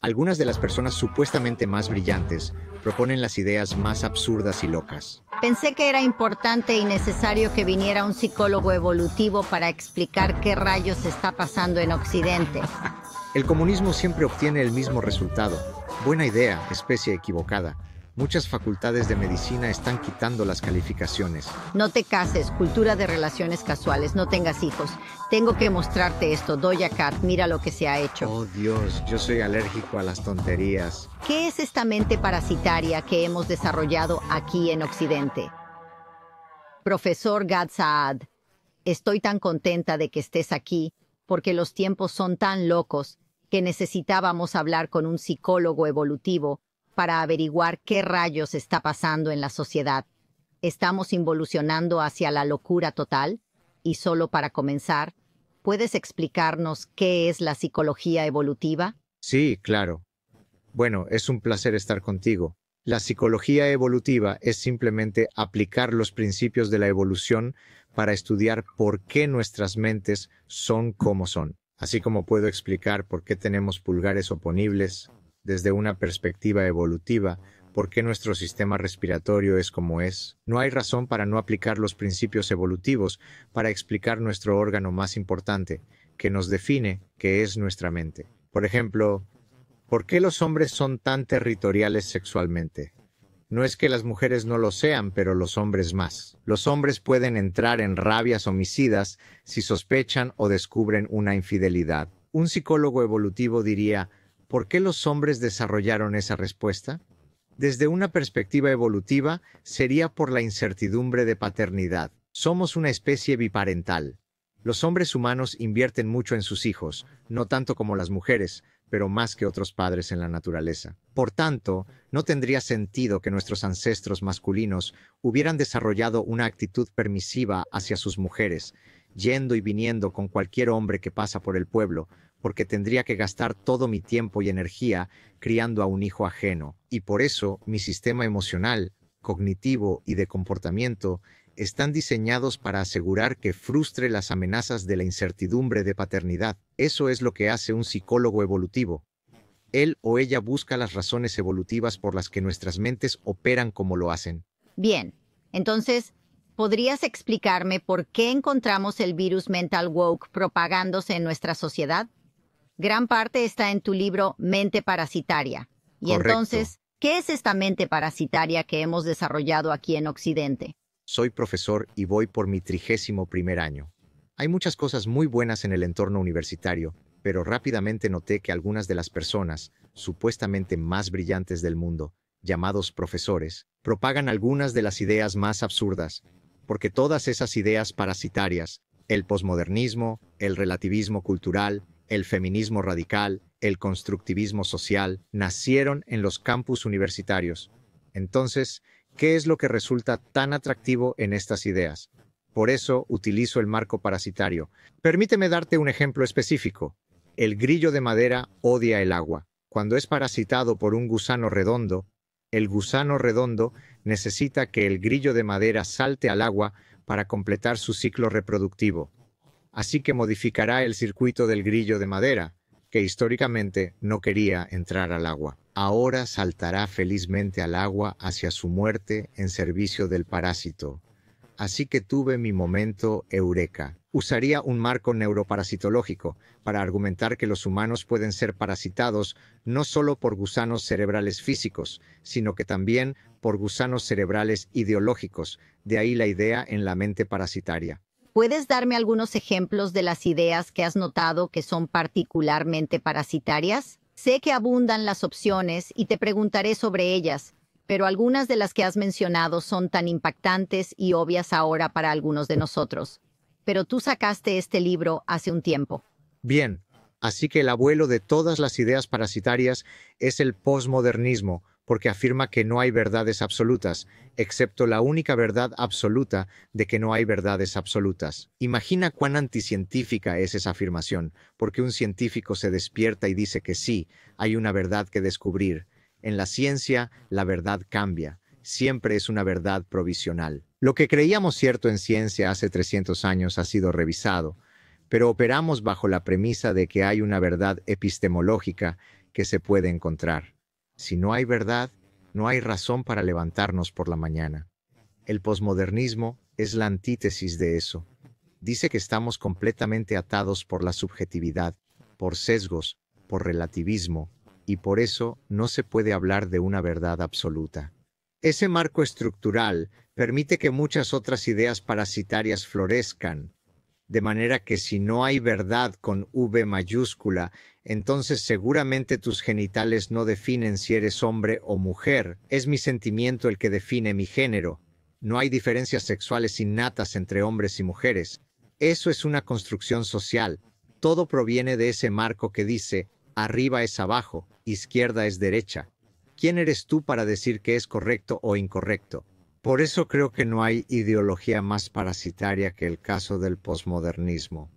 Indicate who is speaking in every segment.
Speaker 1: Algunas de las personas supuestamente más brillantes proponen las ideas más absurdas y locas.
Speaker 2: Pensé que era importante y necesario que viniera un psicólogo evolutivo para explicar qué rayos está pasando en Occidente.
Speaker 1: El comunismo siempre obtiene el mismo resultado. Buena idea, especie equivocada. Muchas facultades de medicina están quitando las calificaciones.
Speaker 2: No te cases, cultura de relaciones casuales, no tengas hijos. Tengo que mostrarte esto, Doja Cat, mira lo que se ha hecho.
Speaker 1: Oh Dios, yo soy alérgico a las tonterías.
Speaker 2: ¿Qué es esta mente parasitaria que hemos desarrollado aquí en Occidente? Profesor Gad Saad, estoy tan contenta de que estés aquí porque los tiempos son tan locos que necesitábamos hablar con un psicólogo evolutivo para averiguar qué rayos está pasando en la sociedad. ¿Estamos involucionando hacia la locura total? Y solo para comenzar, ¿puedes explicarnos qué es la psicología evolutiva?
Speaker 1: Sí, claro. Bueno, es un placer estar contigo. La psicología evolutiva es simplemente aplicar los principios de la evolución para estudiar por qué nuestras mentes son como son. Así como puedo explicar por qué tenemos pulgares oponibles, desde una perspectiva evolutiva, por qué nuestro sistema respiratorio es como es. No hay razón para no aplicar los principios evolutivos para explicar nuestro órgano más importante, que nos define, que es nuestra mente. Por ejemplo, ¿por qué los hombres son tan territoriales sexualmente? No es que las mujeres no lo sean, pero los hombres más. Los hombres pueden entrar en rabias homicidas si sospechan o descubren una infidelidad. Un psicólogo evolutivo diría, ¿por qué los hombres desarrollaron esa respuesta? Desde una perspectiva evolutiva, sería por la incertidumbre de paternidad. Somos una especie biparental. Los hombres humanos invierten mucho en sus hijos, no tanto como las mujeres, pero más que otros padres en la naturaleza. Por tanto, no tendría sentido que nuestros ancestros masculinos hubieran desarrollado una actitud permisiva hacia sus mujeres, yendo y viniendo con cualquier hombre que pasa por el pueblo, porque tendría que gastar todo mi tiempo y energía criando a un hijo ajeno. Y por eso, mi sistema emocional, cognitivo y de comportamiento están diseñados para asegurar que frustre las amenazas de la incertidumbre de paternidad. Eso es lo que hace un psicólogo evolutivo. Él o ella busca las razones evolutivas por las que nuestras mentes operan como lo hacen.
Speaker 2: Bien, entonces, ¿podrías explicarme por qué encontramos el virus mental woke propagándose en nuestra sociedad? Gran parte está en tu libro Mente Parasitaria. Y
Speaker 1: Correcto.
Speaker 2: entonces, ¿qué es esta mente parasitaria que hemos desarrollado aquí en Occidente?
Speaker 1: Soy profesor y voy por mi 31º año. Hay muchas cosas muy buenas en el entorno universitario, pero rápidamente noté que algunas de las personas, supuestamente más brillantes del mundo, llamados profesores, propagan algunas de las ideas más absurdas, porque todas esas ideas parasitarias, el posmodernismo, el relativismo cultural, el feminismo radical, el constructivismo social, nacieron en los campus universitarios. Entonces, ¿qué es lo que resulta tan atractivo en estas ideas? Por eso utilizo el marco parasitario. Permíteme darte un ejemplo específico. El grillo de madera odia el agua. Cuando es parasitado por un gusano redondo, el gusano redondo necesita que el grillo de madera salte al agua para completar su ciclo reproductivo. Así que modificará el circuito del grillo de madera, que históricamente no quería entrar al agua. Ahora saltará felizmente al agua hacia su muerte en servicio del parásito. Así que tuve mi momento eureka. Usaría un marco neuroparasitológico para argumentar que los humanos pueden ser parasitados no solo por gusanos cerebrales físicos, sino que también por gusanos cerebrales ideológicos, de ahí la idea en la mente parasitaria.
Speaker 2: ¿Puedes darme algunos ejemplos de las ideas que has notado que son particularmente parasitarias? Sé que abundan las opciones y te preguntaré sobre ellas, pero algunas de las que has mencionado son tan impactantes y obvias ahora para algunos de nosotros. Pero tú sacaste este libro hace un tiempo.
Speaker 1: Bien, así que el abuelo de todas las ideas parasitarias es el posmodernismo, porque afirma que no hay verdades absolutas, excepto la única verdad absoluta de que no hay verdades absolutas. Imagina cuán anticientífica es esa afirmación, porque un científico se despierta y dice que sí, hay una verdad que descubrir. En la ciencia, la verdad cambia. Siempre es una verdad provisional. Lo que creíamos cierto en ciencia hace 300 años ha sido revisado, pero operamos bajo la premisa de que hay una verdad epistemológica que se puede encontrar. Si no hay verdad, no hay razón para levantarnos por la mañana. El posmodernismo es la antítesis de eso. Dice que estamos completamente atados por la subjetividad, por sesgos, por relativismo, y por eso no se puede hablar de una verdad absoluta. Ese marco estructural permite que muchas otras ideas parasitarias florezcan, de manera que si no hay verdad con V mayúscula, entonces seguramente tus genitales no definen si eres hombre o mujer. Es mi sentimiento el que define mi género. No hay diferencias sexuales innatas entre hombres y mujeres. Eso es una construcción social. Todo proviene de ese marco que dice, arriba es abajo, izquierda es derecha. ¿Quién eres tú para decir qué es correcto o incorrecto? Por eso creo que no hay ideología más parasitaria que el caso del posmodernismo.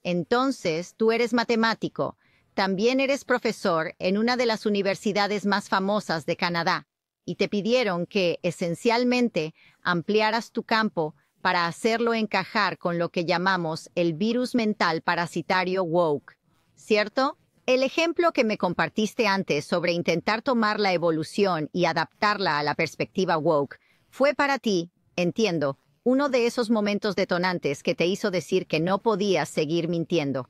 Speaker 2: Entonces, tú eres matemático. También eres profesor en una de las universidades más famosas de Canadá. Y te pidieron que, esencialmente, ampliaras tu campo para hacerlo encajar con lo que llamamos el virus mental parasitario woke, ¿cierto? El ejemplo que me compartiste antes sobre intentar tomar la evolución y adaptarla a la perspectiva woke fue para ti, entiendo, uno de esos momentos detonantes que te hizo decir que no podías seguir mintiendo.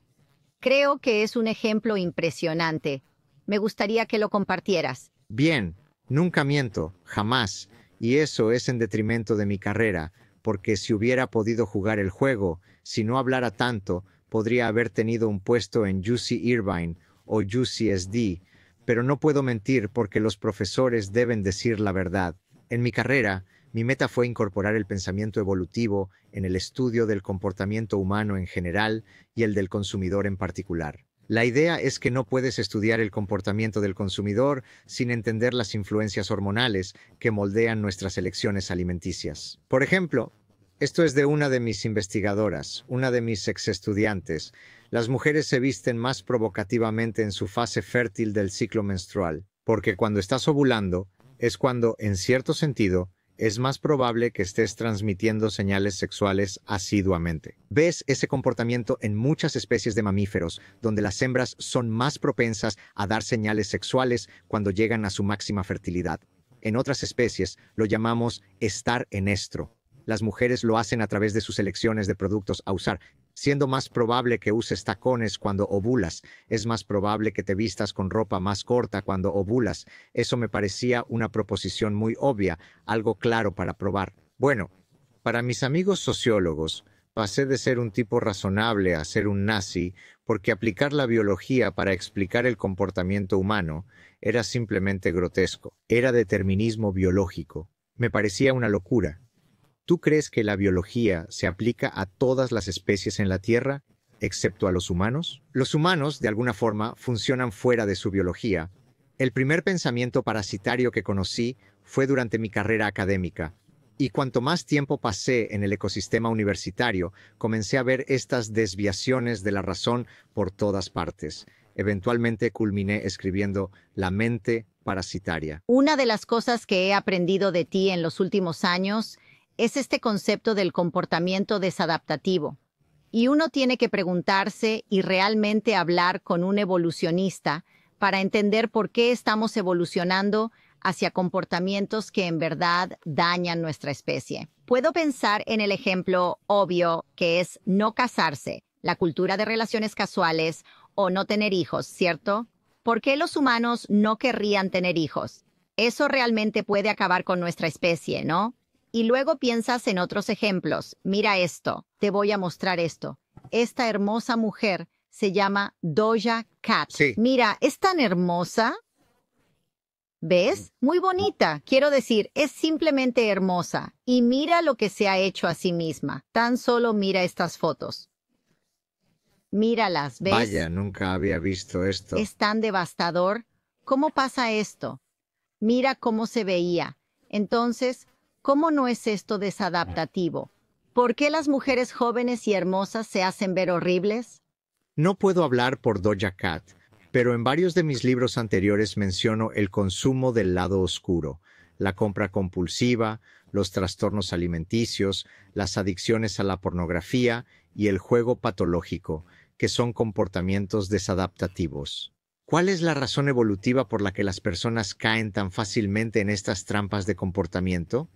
Speaker 2: Creo que es un ejemplo impresionante. Me gustaría que lo compartieras.
Speaker 1: Bien, nunca miento, jamás, y eso es en detrimento de mi carrera, porque si hubiera podido jugar el juego, si no hablara tanto, podría haber tenido un puesto en UC Irvine o UCSD, pero no puedo mentir porque los profesores deben decir la verdad. En mi carrera, mi meta fue incorporar el pensamiento evolutivo en el estudio del comportamiento humano en general y el del consumidor en particular. La idea es que no puedes estudiar el comportamiento del consumidor sin entender las influencias hormonales que moldean nuestras elecciones alimenticias. Por ejemplo, esto es de una de mis investigadoras, una de mis exestudiantes. Las mujeres se visten más provocativamente en su fase fértil del ciclo menstrual, porque cuando estás ovulando es cuando, en cierto sentido, es más probable que estés transmitiendo señales sexuales asiduamente. Ves ese comportamiento en muchas especies de mamíferos, donde las hembras son más propensas a dar señales sexuales cuando llegan a su máxima fertilidad. En otras especies lo llamamos estar en estro. Las mujeres lo hacen a través de sus elecciones de productos a usar, siendo más probable que uses tacones cuando ovulas. Es más probable que te vistas con ropa más corta cuando ovulas. Eso me parecía una proposición muy obvia, algo claro para probar. Bueno, para mis amigos sociólogos, pasé de ser un tipo razonable a ser un nazi, porque aplicar la biología para explicar el comportamiento humano era simplemente grotesco. Era determinismo biológico. Me parecía una locura. ¿Tú crees que la biología se aplica a todas las especies en la Tierra, excepto a los humanos? Los humanos, de alguna forma, funcionan fuera de su biología. El primer pensamiento parasitario que conocí fue durante mi carrera académica, y cuanto más tiempo pasé en el ecosistema universitario, comencé a ver estas desviaciones de la razón por todas partes. Eventualmente culminé escribiendo La mente parasitaria.
Speaker 2: Una de las cosas que he aprendido de ti en los últimos años es este concepto del comportamiento desadaptativo. Y uno tiene que preguntarse y realmente hablar con un evolucionista para entender por qué estamos evolucionando hacia comportamientos que en verdad dañan nuestra especie. Puedo pensar en el ejemplo obvio que es no casarse, la cultura de relaciones casuales o no tener hijos, ¿cierto? ¿Por qué los humanos no querrían tener hijos? Eso realmente puede acabar con nuestra especie, ¿no? Y luego piensas en otros ejemplos. Mira esto, te voy a mostrar esto. Esta hermosa mujer se llama Doja Cat.
Speaker 1: Sí.
Speaker 2: Mira, es tan hermosa. ¿Ves? Muy bonita. Quiero decir, es simplemente hermosa. Y mira lo que se ha hecho a sí misma. Tan solo mira estas fotos. Míralas, ¿ves?
Speaker 1: Vaya, nunca había visto esto.
Speaker 2: Es tan devastador. ¿Cómo pasa esto? Mira cómo se veía. Entonces, ¿cómo no es esto desadaptativo? ¿Por qué las mujeres jóvenes y hermosas se hacen ver horribles?
Speaker 1: No puedo hablar por Doja Cat, pero en varios de mis libros anteriores menciono el consumo del lado oscuro, la compra compulsiva, los trastornos alimenticios, las adicciones a la pornografía y el juego patológico, que son comportamientos desadaptativos. ¿Cuál es la razón evolutiva por la que las personas caen tan fácilmente en estas trampas de comportamiento?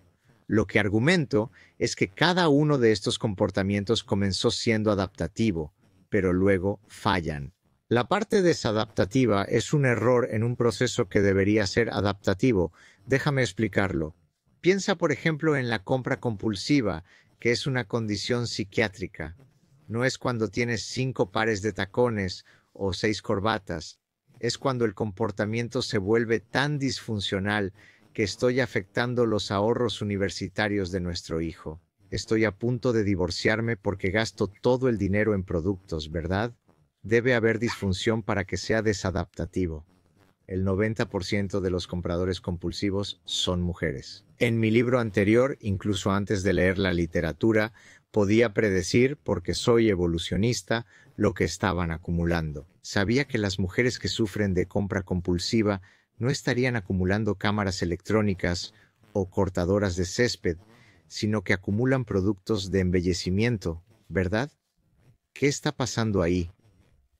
Speaker 1: Lo que argumento es que cada uno de estos comportamientos comenzó siendo adaptativo, pero luego fallan. La parte desadaptativa es un error en un proceso que debería ser adaptativo. Déjame explicarlo. Piensa, por ejemplo, en la compra compulsiva, que es una condición psiquiátrica. No es cuando tienes 5 pares de tacones o 6 corbatas. Es cuando el comportamiento se vuelve tan disfuncional que estoy afectando los ahorros universitarios de nuestro hijo. Estoy a punto de divorciarme porque gasto todo el dinero en productos, ¿verdad? Debe haber disfunción para que sea desadaptativo. El 90% de los compradores compulsivos son mujeres. En mi libro anterior, incluso antes de leer la literatura, podía predecir, porque soy evolucionista, lo que estaban acumulando. Sabía que las mujeres que sufren de compra compulsiva no estarían acumulando cámaras electrónicas o cortadoras de césped, sino que acumulan productos de embellecimiento, ¿verdad? ¿Qué está pasando ahí?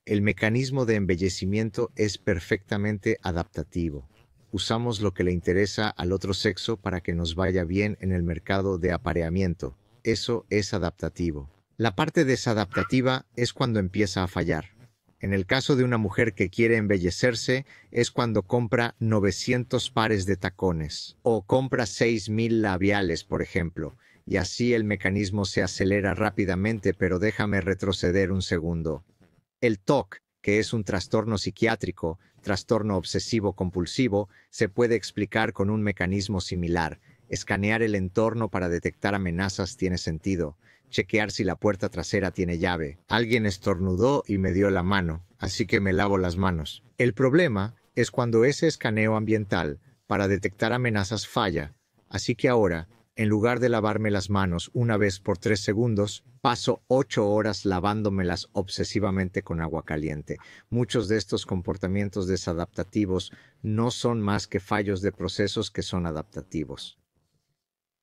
Speaker 1: El mecanismo de embellecimiento es perfectamente adaptativo. Usamos lo que le interesa al otro sexo para que nos vaya bien en el mercado de apareamiento. Eso es adaptativo. La parte desadaptativa es cuando empieza a fallar. En el caso de una mujer que quiere embellecerse, es cuando compra 900 pares de tacones o compra 6,000 labiales, por ejemplo, y así el mecanismo se acelera rápidamente, pero déjame retroceder un segundo. El TOC, que es un trastorno psiquiátrico, trastorno obsesivo-compulsivo, se puede explicar con un mecanismo similar. Escanear el entorno para detectar amenazas tiene sentido. Chequear si la puerta trasera tiene llave. Alguien estornudó y me dio la mano, así que me lavo las manos. El problema es cuando ese escaneo ambiental para detectar amenazas falla, así que ahora, en lugar de lavarme las manos una vez por 3 segundos, paso 8 horas lavándomelas obsesivamente con agua caliente. Muchos de estos comportamientos desadaptativos no son más que fallos de procesos que son adaptativos.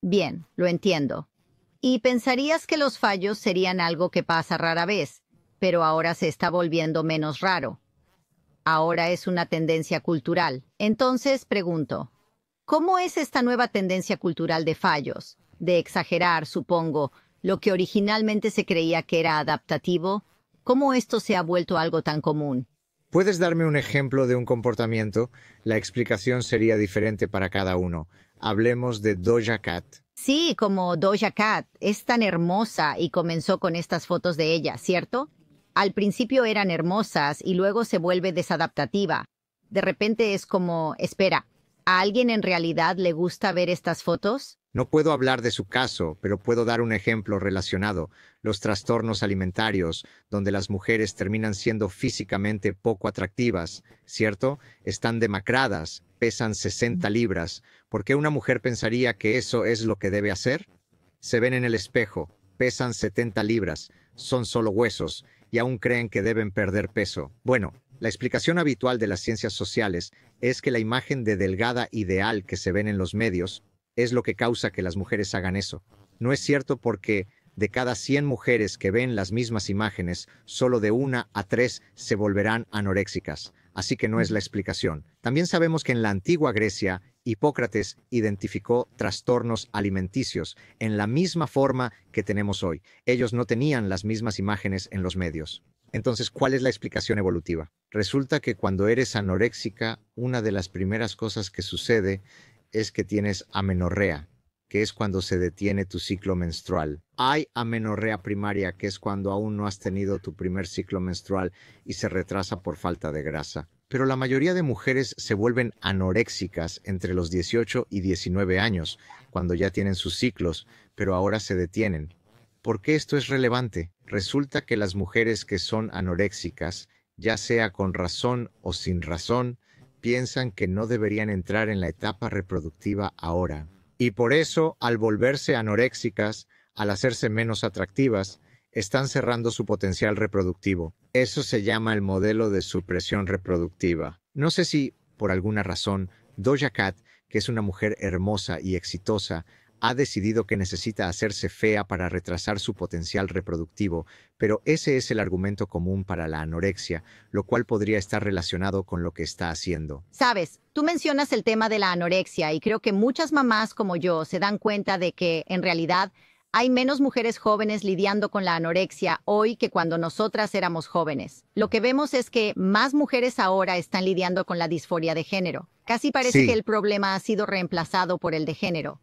Speaker 2: Bien, lo entiendo. Y pensarías que los fallos serían algo que pasa rara vez, pero ahora se está volviendo menos raro. Ahora es una tendencia cultural. Entonces, pregunto, ¿cómo es esta nueva tendencia cultural de fallos, de exagerar, supongo, lo que originalmente se creía que era adaptativo? ¿Cómo esto se ha vuelto algo tan común?
Speaker 1: ¿Puedes darme un ejemplo de un comportamiento? La explicación sería diferente para cada uno. Hablemos de Doja Cat.
Speaker 2: Sí, como Doja Cat, es tan hermosa y comenzó con estas fotos de ella, ¿cierto? Al principio eran hermosas y luego se vuelve desadaptativa. De repente es como, espera, ¿a alguien en realidad le gusta ver estas fotos?
Speaker 1: No puedo hablar de su caso, pero puedo dar un ejemplo relacionado. Los trastornos alimentarios, donde las mujeres terminan siendo físicamente poco atractivas, ¿cierto? Están demacradas, pesan 60 libras. ¿Por qué una mujer pensaría que eso es lo que debe hacer? Se ven en el espejo, pesan 70 libras, son solo huesos, y aún creen que deben perder peso. Bueno, la explicación habitual de las ciencias sociales es que la imagen de delgada ideal que se ven en los medios es lo que causa que las mujeres hagan eso. No es cierto porque de cada 100 mujeres que ven las mismas imágenes, solo de 1 a 3 se volverán anoréxicas. Así que no es la explicación. También sabemos que en la antigua Grecia, Hipócrates identificó trastornos alimenticios en la misma forma que tenemos hoy. Ellos no tenían las mismas imágenes en los medios. Entonces, ¿cuál es la explicación evolutiva? Resulta que cuando eres anoréxica, una de las primeras cosas que sucede es que tienes amenorrea, que es cuando se detiene tu ciclo menstrual. Hay amenorrea primaria, que es cuando aún no has tenido tu primer ciclo menstrual y se retrasa por falta de grasa. Pero la mayoría de mujeres se vuelven anoréxicas entre los 18 y 19 años, cuando ya tienen sus ciclos, pero ahora se detienen. ¿Por qué esto es relevante? Resulta que las mujeres que son anoréxicas, ya sea con razón o sin razón, piensan que no deberían entrar en la etapa reproductiva ahora. Y por eso, al volverse anoréxicas, al hacerse menos atractivas, están cerrando su potencial reproductivo. Eso se llama el modelo de supresión reproductiva. No sé si, por alguna razón, Doja Cat, que es una mujer hermosa y exitosa, ha decidido que necesita hacerse fea para retrasar su potencial reproductivo, pero ese es el argumento común para la anorexia, lo cual podría estar relacionado con lo que está haciendo.
Speaker 2: Sabes, tú mencionas el tema de la anorexia y creo que muchas mamás como yo se dan cuenta de que, en realidad, hay menos mujeres jóvenes lidiando con la anorexia hoy que cuando nosotras éramos jóvenes. Lo que vemos es que más mujeres ahora están lidiando con la disforia de género. Casi parece que el problema ha sido reemplazado por el de género.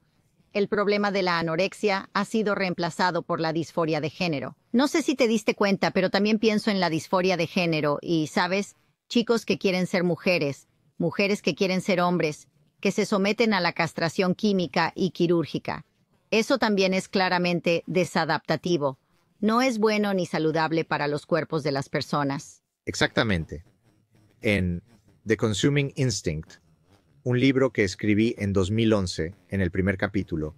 Speaker 2: El problema de la anorexia ha sido reemplazado por la disforia de género. No sé si te diste cuenta, pero también pienso en la disforia de género y, ¿sabes? Chicos que quieren ser mujeres, mujeres que quieren ser hombres, que se someten a la castración química y quirúrgica. Eso también es claramente desadaptativo. No es bueno ni saludable para los cuerpos de las personas.
Speaker 1: Exactamente. En The Consuming Instinct, un libro que escribí en 2011, en el primer capítulo,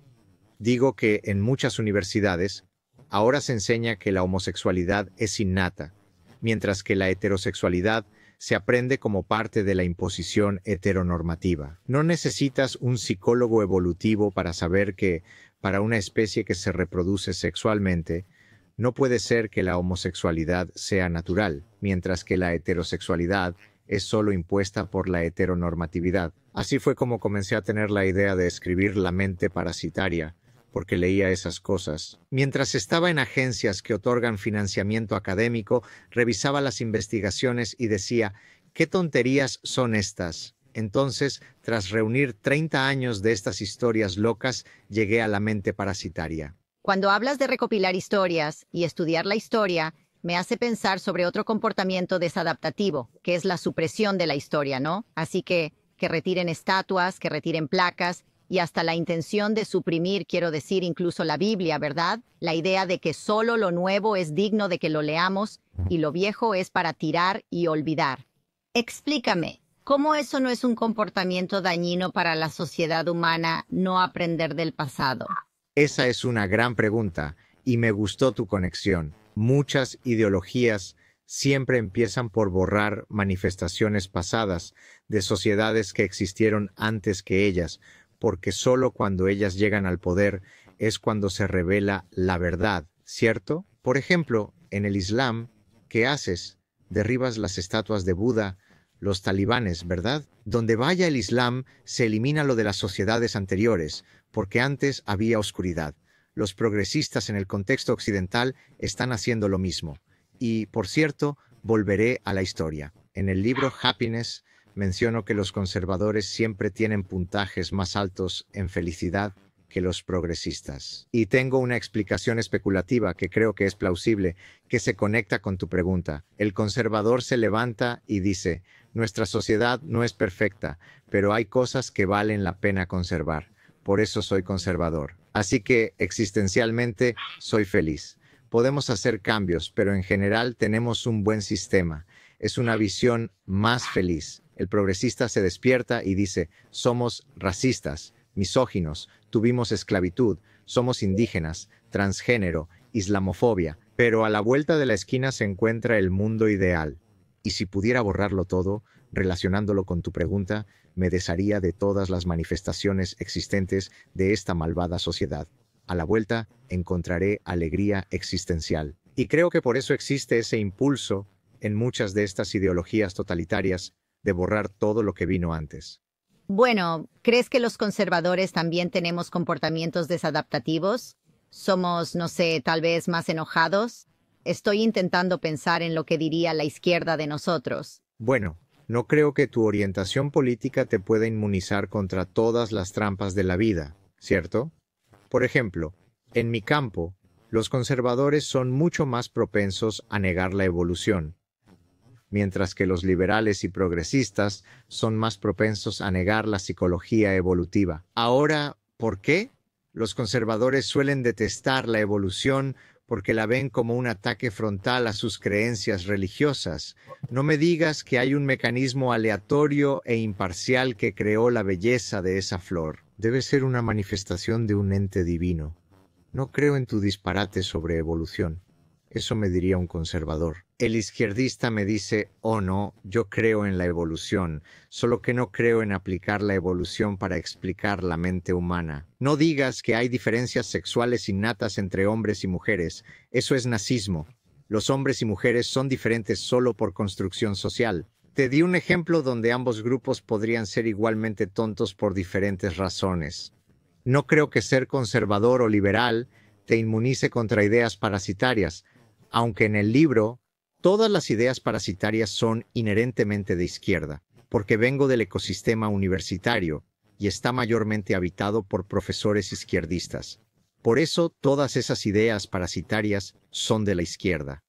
Speaker 1: digo que en muchas universidades ahora se enseña que la homosexualidad es innata, mientras que la heterosexualidad se aprende como parte de la imposición heteronormativa. No necesitas un psicólogo evolutivo para saber que, para una especie que se reproduce sexualmente, no puede ser que la homosexualidad sea natural, mientras que la heterosexualidad es solo impuesta por la heteronormatividad. Así fue como comencé a tener la idea de escribir La mente parasitaria, porque leía esas cosas. Mientras estaba en agencias que otorgan financiamiento académico, revisaba las investigaciones y decía, ¿qué tonterías son estas? Entonces, tras reunir 30 años de estas historias locas, llegué a La mente parasitaria.
Speaker 2: Cuando hablas de recopilar historias y estudiar la historia, me hace pensar sobre otro comportamiento desadaptativo, que es la supresión de la historia, ¿no? Así que retiren estatuas, que retiren placas, y hasta la intención de suprimir, quiero decir, incluso la Biblia, ¿verdad? La idea de que solo lo nuevo es digno de que lo leamos y lo viejo es para tirar y olvidar. Explícame, ¿cómo eso no es un comportamiento dañino para la sociedad humana no aprender del pasado?
Speaker 1: Esa es una gran pregunta y me gustó tu conexión. Muchas ideologías siempre empiezan por borrar manifestaciones pasadas de sociedades que existieron antes que ellas, porque solo cuando ellas llegan al poder es cuando se revela la verdad, ¿cierto? Por ejemplo, en el Islam, ¿qué haces? Derribas las estatuas de Buda, los talibanes, ¿verdad? Donde vaya el Islam, se elimina lo de las sociedades anteriores, porque antes había oscuridad. Los progresistas en el contexto occidental están haciendo lo mismo. Y, por cierto, volveré a la historia. En el libro Happiness menciono que los conservadores siempre tienen puntajes más altos en felicidad que los progresistas. Y tengo una explicación especulativa que creo que es plausible, que se conecta con tu pregunta. El conservador se levanta y dice, nuestra sociedad no es perfecta, pero hay cosas que valen la pena conservar. Por eso soy conservador. Así que, existencialmente, soy feliz. Podemos hacer cambios, pero en general tenemos un buen sistema. Es una visión más feliz. El progresista se despierta y dice, somos racistas, misóginos, tuvimos esclavitud, somos indígenas, transgénero, islamofobia, pero a la vuelta de la esquina se encuentra el mundo ideal. Y si pudiera borrarlo todo, relacionándolo con tu pregunta, me desharía de todas las manifestaciones existentes de esta malvada sociedad. A la vuelta encontraré alegría existencial. Y creo que por eso existe ese impulso en muchas de estas ideologías totalitarias de borrar todo lo que vino antes.
Speaker 2: Bueno, ¿crees que los conservadores también tenemos comportamientos desadaptativos? ¿Somos, no sé, tal vez más enojados? Estoy intentando pensar en lo que diría la izquierda de nosotros.
Speaker 1: Bueno, no creo que tu orientación política te pueda inmunizar contra todas las trampas de la vida, ¿cierto? Por ejemplo, en mi campo, los conservadores son mucho más propensos a negar la evolución, mientras que los liberales y progresistas son más propensos a negar la psicología evolutiva. Ahora, ¿por qué? Los conservadores suelen detestar la evolución porque la ven como un ataque frontal a sus creencias religiosas. No me digas que hay un mecanismo aleatorio e imparcial que creó la belleza de esa flor. Debe ser una manifestación de un ente divino. No creo en tu disparate sobre evolución. Eso me diría un conservador. El izquierdista me dice, oh no, yo creo en la evolución, solo que no creo en aplicar la evolución para explicar la mente humana. No digas que hay diferencias sexuales innatas entre hombres y mujeres, eso es nazismo. Los hombres y mujeres son diferentes solo por construcción social. Te di un ejemplo donde ambos grupos podrían ser igualmente tontos por diferentes razones. No creo que ser conservador o liberal te inmunice contra ideas parasitarias, aunque en el libro todas las ideas parasitarias son inherentemente de izquierda, porque vengo del ecosistema universitario y está mayormente habitado por profesores izquierdistas. Por eso todas esas ideas parasitarias son de la izquierda.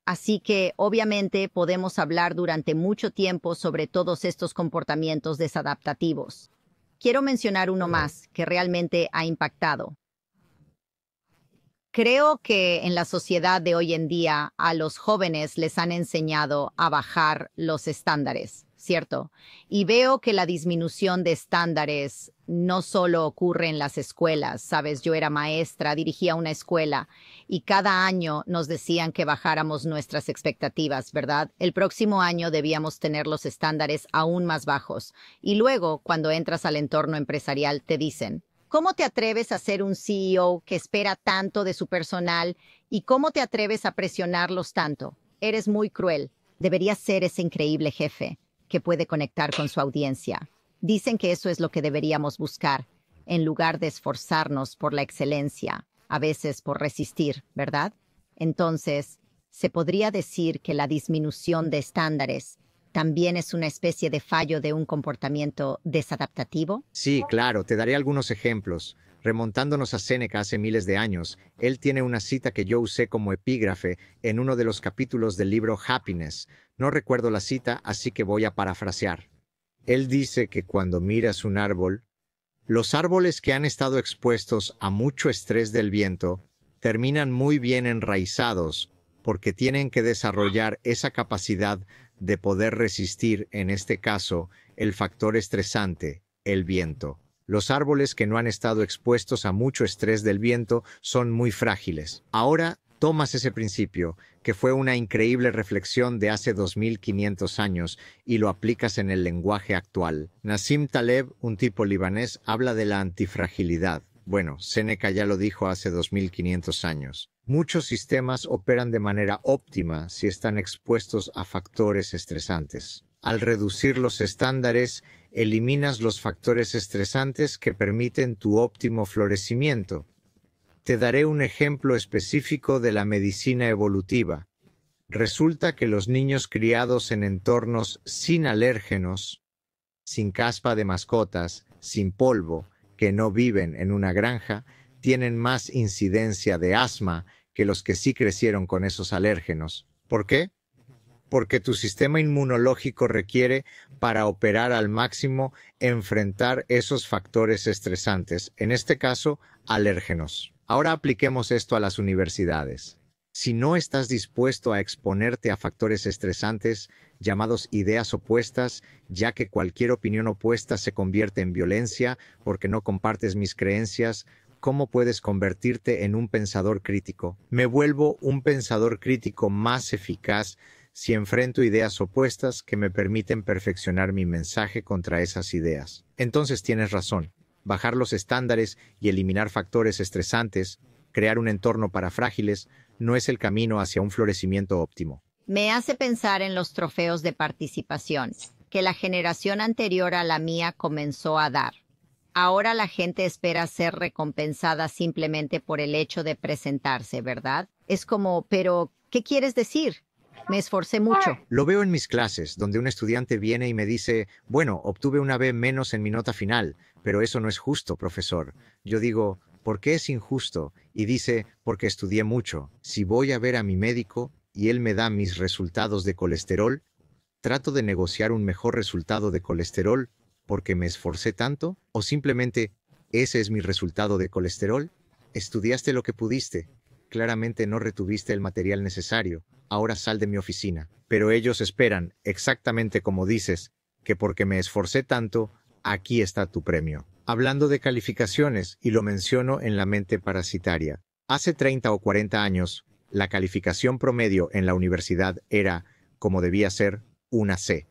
Speaker 2: Así que, obviamente, podemos hablar durante mucho tiempo sobre todos estos comportamientos desadaptativos. Quiero mencionar uno más que realmente ha impactado. Creo que en la sociedad de hoy en día a los jóvenes les han enseñado a bajar los estándares, ¿cierto? Y veo que la disminución de estándares no solo ocurre en las escuelas, ¿sabes? Yo era maestra, dirigía una escuela y cada año nos decían que bajáramos nuestras expectativas, ¿verdad? El próximo año debíamos tener los estándares aún más bajos. Y luego, cuando entras al entorno empresarial, te dicen: ¿cómo te atreves a ser un CEO que espera tanto de su personal y cómo te atreves a presionarlos tanto? Eres muy cruel. Deberías ser ese increíble jefe que puede conectar con su audiencia. Dicen que eso es lo que deberíamos buscar, en lugar de esforzarnos por la excelencia, a veces por resistir, ¿verdad? Entonces, se podría decir que la disminución de estándares también es una especie de fallo de un comportamiento desadaptativo.
Speaker 1: Sí, claro, te daré algunos ejemplos. Remontándonos a Séneca hace miles de años, él tiene una cita que yo usé como epígrafe en uno de los capítulos del libro Happiness. No recuerdo la cita, así que voy a parafrasear. Él dice que cuando miras un árbol, los árboles que han estado expuestos a mucho estrés del viento terminan muy bien enraizados porque tienen que desarrollar esa capacidad de poder resistir, en este caso, el factor estresante, el viento. Los árboles que no han estado expuestos a mucho estrés del viento son muy frágiles. Ahora tomas ese principio, que fue una increíble reflexión de hace 2500 años, y lo aplicas en el lenguaje actual. Nassim Taleb, un tipo libanés, habla de la antifragilidad. Bueno, Séneca ya lo dijo hace 2500 años. Muchos sistemas operan de manera óptima si están expuestos a factores estresantes. Al reducir los estándares, eliminas los factores estresantes que permiten tu óptimo florecimiento. Te daré un ejemplo específico de la medicina evolutiva. Resulta que los niños criados en entornos sin alérgenos, sin caspa de mascotas, sin polvo, que no viven en una granja, tienen más incidencia de asma que los que sí crecieron con esos alérgenos. ¿Por qué? Porque tu sistema inmunológico requiere, para operar al máximo, enfrentar esos factores estresantes, en este caso, alérgenos. Ahora apliquemos esto a las universidades. Si no estás dispuesto a exponerte a factores estresantes, llamados ideas opuestas, ya que cualquier opinión opuesta se convierte en violencia porque no compartes mis creencias, ¿cómo puedes convertirte en un pensador crítico? Me vuelvo un pensador crítico más eficaz si enfrento ideas opuestas que me permiten perfeccionar mi mensaje contra esas ideas. Entonces tienes razón. Bajar los estándares y eliminar factores estresantes, crear un entorno para frágiles, no es el camino hacia un florecimiento óptimo.
Speaker 2: Me hace pensar en los trofeos de participación que la generación anterior a la mía comenzó a dar. Ahora la gente espera ser recompensada simplemente por el hecho de presentarse, ¿verdad? Es como, pero, ¿qué quieres decir? Me esforcé mucho.
Speaker 1: Lo veo en mis clases, donde un estudiante viene y me dice, bueno, obtuve una B menos en mi nota final, pero eso no es justo, profesor. Yo digo, ¿por qué es injusto? Y dice, porque estudié mucho. Si voy a ver a mi médico y él me da mis resultados de colesterol, ¿trato de negociar un mejor resultado de colesterol porque me esforcé tanto? ¿O simplemente, ese es mi resultado de colesterol? Estudiaste lo que pudiste. Claramente no retuviste el material necesario. Ahora sal de mi oficina. Pero ellos esperan, exactamente como dices, que porque me esforcé tanto, aquí está tu premio. Hablando de calificaciones, y lo menciono en la mente parasitaria. Hace 30 o 40 años, La calificación promedio en la universidad era, como debía ser, una C.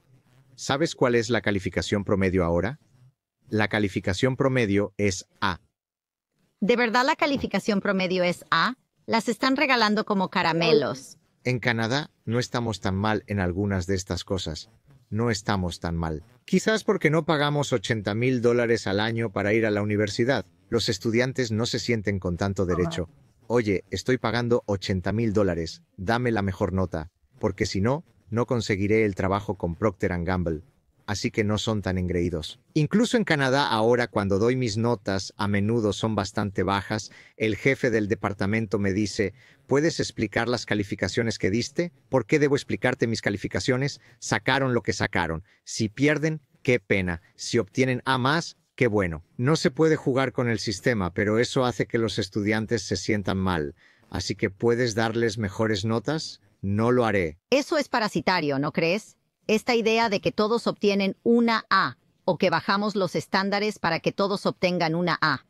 Speaker 1: ¿Sabes cuál es la calificación promedio ahora? La calificación promedio es A.
Speaker 2: ¿De verdad la calificación promedio es A? Las están regalando como caramelos.
Speaker 1: En Canadá no estamos tan mal en algunas de estas cosas. No estamos tan mal. Quizás porque no pagamos $80,000 al año para ir a la universidad. Los estudiantes no se sienten con tanto derecho. Oye, estoy pagando $80,000. Dame la mejor nota, porque si no, no conseguiré el trabajo con Procter & Gamble. Así que no son tan engreídos. Incluso en Canadá ahora, cuando doy mis notas, a menudo son bastante bajas, el jefe del departamento me dice, ¿puedes explicar las calificaciones que diste? ¿Por qué debo explicarte mis calificaciones? Sacaron lo que sacaron. Si pierden, qué pena. Si obtienen A más, qué bueno. No se puede jugar con el sistema, pero eso hace que los estudiantes se sientan mal. Así que ¿puedes darles mejores notas? No lo haré.
Speaker 2: Eso es parasitario, ¿no crees? Esta idea de que todos obtienen una A o que bajamos los estándares para que todos obtengan una A.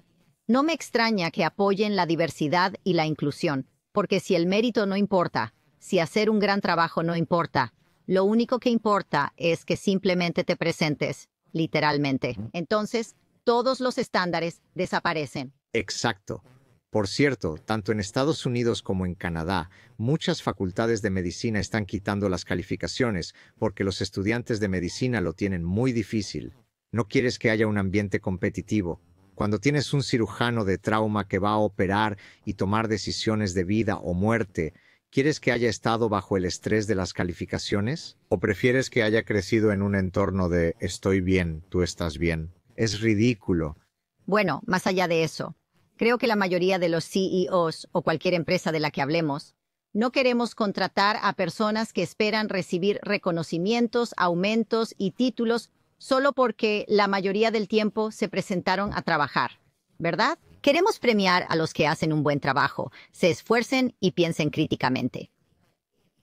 Speaker 2: No me extraña que apoyen la diversidad y la inclusión, porque si el mérito no importa, si hacer un gran trabajo no importa, lo único que importa es que simplemente te presentes, literalmente. Entonces, todos los estándares desaparecen.
Speaker 1: Exacto. Por cierto, tanto en Estados Unidos como en Canadá, muchas facultades de medicina están quitando las calificaciones porque los estudiantes de medicina lo tienen muy difícil. No quieres que haya un ambiente competitivo. Cuando tienes un cirujano de trauma que va a operar y tomar decisiones de vida o muerte, ¿quieres que haya estado bajo el estrés de las calificaciones? ¿O prefieres que haya crecido en un entorno de estoy bien, tú estás bien? Es ridículo.
Speaker 2: Bueno, más allá de eso, creo que la mayoría de los CEOs o cualquier empresa de la que hablemos, no queremos contratar a personas que esperan recibir reconocimientos, aumentos y títulos solo porque la mayoría del tiempo se presentaron a trabajar, ¿verdad? Queremos premiar a los que hacen un buen trabajo, se esfuercen y piensen críticamente.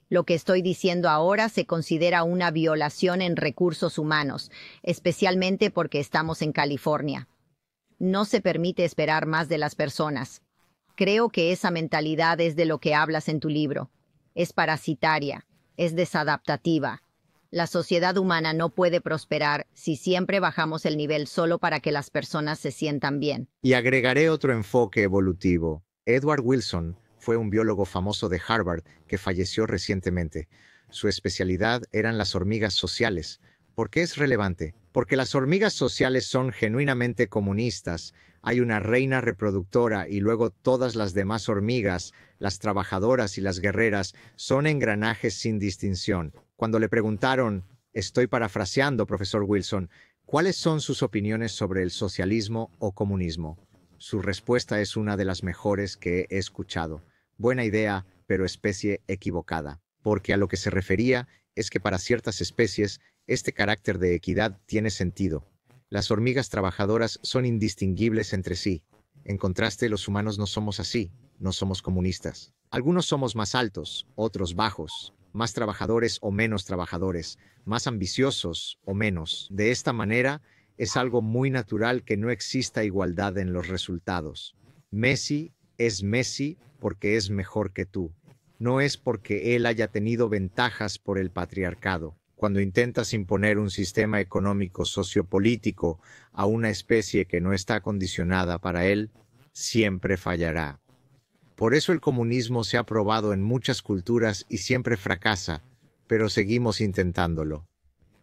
Speaker 2: Lo que estoy diciendo ahora se considera una violación en recursos humanos, especialmente porque estamos en California. No se permite esperar más de las personas. Creo que esa mentalidad es de lo que hablas en tu libro. Es parasitaria, es desadaptativa. La sociedad humana no puede prosperar si siempre bajamos el nivel solo para que las personas se sientan bien.
Speaker 1: Y agregaré otro enfoque evolutivo. Edward Wilson fue un biólogo famoso de Harvard que falleció recientemente. Su especialidad eran las hormigas sociales. ¿Por qué es relevante? Porque las hormigas sociales son genuinamente comunistas. Hay una reina reproductora y luego todas las demás hormigas, las trabajadoras y las guerreras, son engranajes sin distinción. Cuando le preguntaron, estoy parafraseando, profesor Wilson, ¿cuáles son sus opiniones sobre el socialismo o comunismo? Su respuesta es una de las mejores que he escuchado. Buena idea, pero especie equivocada. Porque a lo que se refería es que para ciertas especies, este carácter de equidad tiene sentido. Las hormigas trabajadoras son indistinguibles entre sí. En contraste, los humanos no somos así, no somos comunistas. Algunos somos más altos, otros bajos, más trabajadores o menos trabajadores, más ambiciosos o menos. De esta manera, es algo muy natural que no exista igualdad en los resultados. Messi es Messi porque es mejor que tú. No es porque él haya tenido ventajas por el patriarcado. Cuando intentas imponer un sistema económico sociopolítico a una especie que no está acondicionada para él, siempre fallará. Por eso el comunismo se ha probado en muchas culturas y siempre fracasa, pero seguimos intentándolo.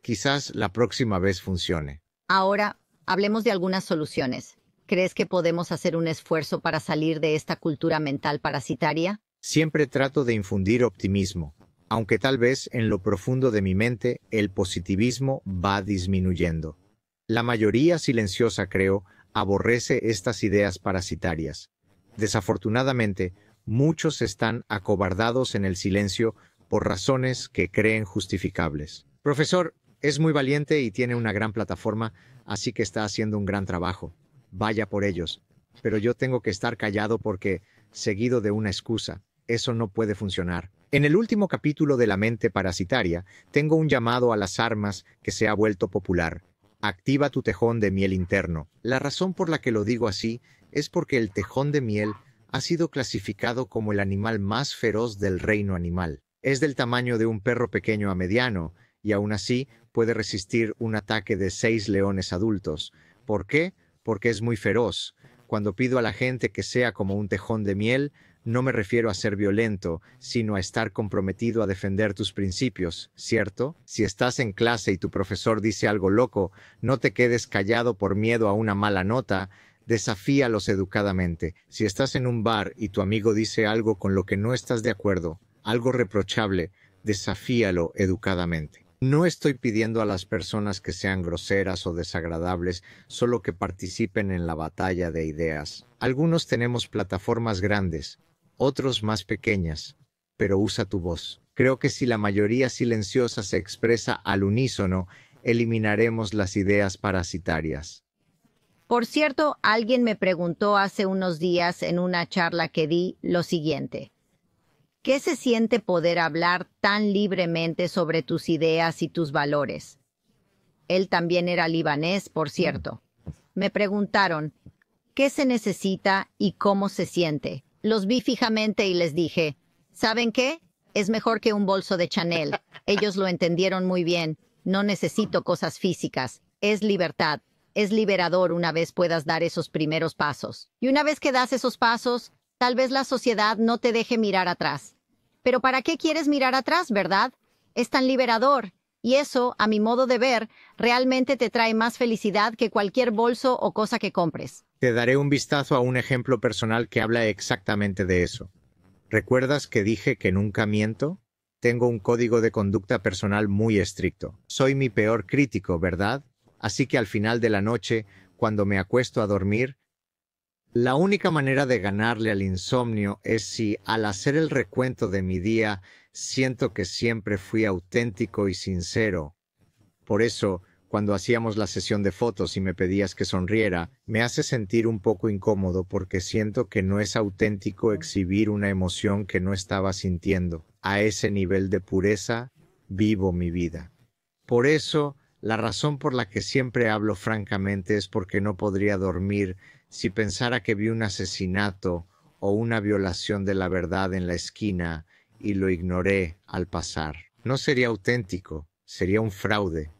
Speaker 1: Quizás la próxima vez funcione.
Speaker 2: Ahora, hablemos de algunas soluciones. ¿Crees que podemos hacer un esfuerzo para salir de esta cultura mental parasitaria?
Speaker 1: Siempre trato de infundir optimismo, aunque tal vez en lo profundo de mi mente el positivismo va disminuyendo. La mayoría silenciosa, creo, aborrece estas ideas parasitarias. Desafortunadamente, muchos están acobardados en el silencio por razones que creen justificables. Profesor, es muy valiente y tiene una gran plataforma, así que está haciendo un gran trabajo. Vaya por ellos. Pero yo tengo que estar callado porque, seguido de una excusa, eso no puede funcionar. En el último capítulo de La mente parasitaria, tengo un llamado a las armas que se ha vuelto popular. Activa tu tejón de miel interno. La razón por la que lo digo así es porque el tejón de miel Ha sido clasificado como el animal más feroz del reino animal. Es del tamaño de un perro pequeño a mediano, y aún así puede resistir un ataque de 6 leones adultos. ¿Por qué? Porque es muy feroz. Cuando pido a la gente que sea como un tejón de miel, no me refiero a ser violento, sino a estar comprometido a defender tus principios, ¿cierto? Si estás en clase y tu profesor dice algo loco, no te quedes callado por miedo a una mala nota, desafíalos educadamente. Si estás en un bar y tu amigo dice algo con lo que no estás de acuerdo, algo reprochable, desafíalo educadamente. No estoy pidiendo a las personas que sean groseras o desagradables, solo que participen en la batalla de ideas. Algunos tenemos plataformas grandes, otros más pequeñas, pero usa tu voz. Creo que si la mayoría silenciosa se expresa al unísono, eliminaremos las ideas parasitarias.
Speaker 2: Por cierto, alguien me preguntó hace unos días en una charla que di lo siguiente. ¿Qué se siente poder hablar tan libremente sobre tus ideas y tus valores? Él también era libanés, por cierto. Me preguntaron, ¿qué se necesita y cómo se siente? Los vi fijamente y les dije, ¿saben qué? Es mejor que un bolso de Chanel. Ellos lo entendieron muy bien. No necesito cosas físicas. Es libertad. Es liberador una vez puedas dar esos primeros pasos. Y una vez que das esos pasos, tal vez la sociedad no te deje mirar atrás. Pero ¿para qué quieres mirar atrás, verdad? Es tan liberador. Y eso, a mi modo de ver, realmente te trae más felicidad que cualquier bolso o cosa que compres.
Speaker 1: Te daré un vistazo a un ejemplo personal que habla exactamente de eso. ¿Recuerdas que dije que nunca miento? Tengo un código de conducta personal muy estricto. Soy mi peor crítico, ¿verdad? Así que al final de la noche, cuando me acuesto a dormir, la única manera de ganarle al insomnio es si, al hacer el recuento de mi día, siento que siempre fui auténtico y sincero. Por eso, cuando hacíamos la sesión de fotos y me pedías que sonriera, me hace sentir un poco incómodo porque siento que no es auténtico exhibir una emoción que no estaba sintiendo. A ese nivel de pureza, vivo mi vida. Por eso, la razón por la que siempre hablo francamente es porque no podría dormir si pensara que vi un asesinato o una violación de la verdad en la esquina y lo ignoré al pasar. No sería auténtico, sería un fraude.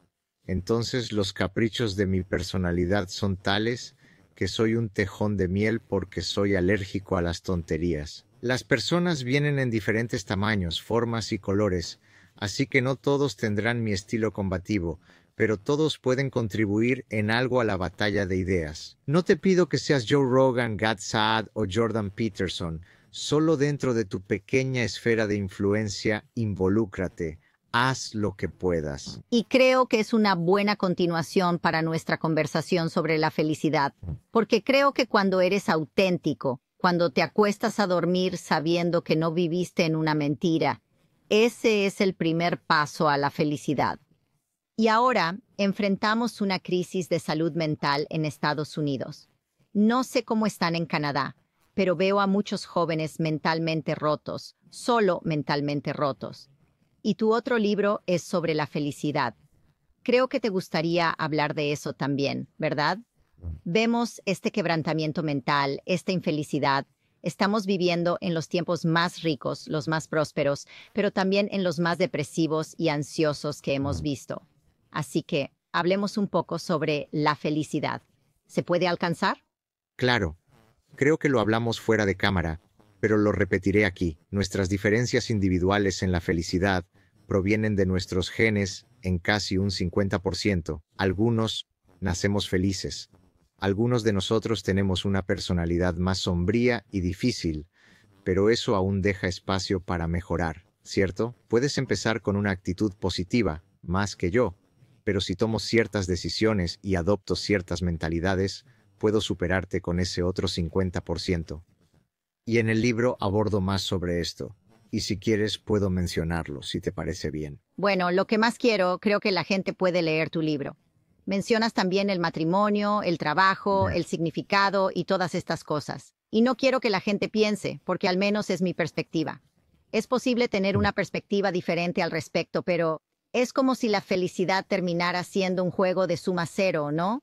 Speaker 1: Entonces los caprichos de mi personalidad son tales que soy un tejón de miel porque soy alérgico a las tonterías. Las personas vienen en diferentes tamaños, formas y colores, así que no todos tendrán mi estilo combativo, pero todos pueden contribuir en algo a la batalla de ideas. No te pido que seas Joe Rogan, Gad Saad o Jordan Peterson. Solo dentro de tu pequeña esfera de influencia, involúcrate. Haz lo que puedas.
Speaker 2: Y creo que es una buena continuación para nuestra conversación sobre la felicidad, porque creo que cuando eres auténtico, cuando te acuestas a dormir sabiendo que no viviste en una mentira, ese es el primer paso a la felicidad. Y ahora enfrentamos una crisis de salud mental en Estados Unidos. No sé cómo están en Canadá, pero veo a muchos jóvenes mentalmente rotos, solo mentalmente rotos. Y tu otro libro es sobre la felicidad. Creo que te gustaría hablar de eso también, ¿verdad? Vemos este quebrantamiento mental, esta infelicidad. Estamos viviendo en los tiempos más ricos, los más prósperos, pero también en los más depresivos y ansiosos que hemos visto. Así que hablemos un poco sobre la felicidad. ¿Se puede alcanzar?
Speaker 1: Claro, creo que lo hablamos fuera de cámara, pero lo repetiré aquí. Nuestras diferencias individuales en la felicidad provienen de nuestros genes en casi un 50%. Algunos nacemos felices. Algunos de nosotros tenemos una personalidad más sombría y difícil, pero eso aún deja espacio para mejorar, ¿cierto? Puedes empezar con una actitud positiva, más que yo, pero si tomo ciertas decisiones y adopto ciertas mentalidades, puedo superarte con ese otro 50%. Y en el libro abordo más sobre esto, y si quieres puedo mencionarlo, si te parece bien.
Speaker 2: Bueno, lo que más creo que la gente puede leer tu libro. Mencionas también el matrimonio, el trabajo, el significado y todas estas cosas. Y no quiero que la gente piense, porque al menos es mi perspectiva. Es posible tener una perspectiva diferente al respecto, pero es como si la felicidad terminara siendo un juego de suma cero, ¿no?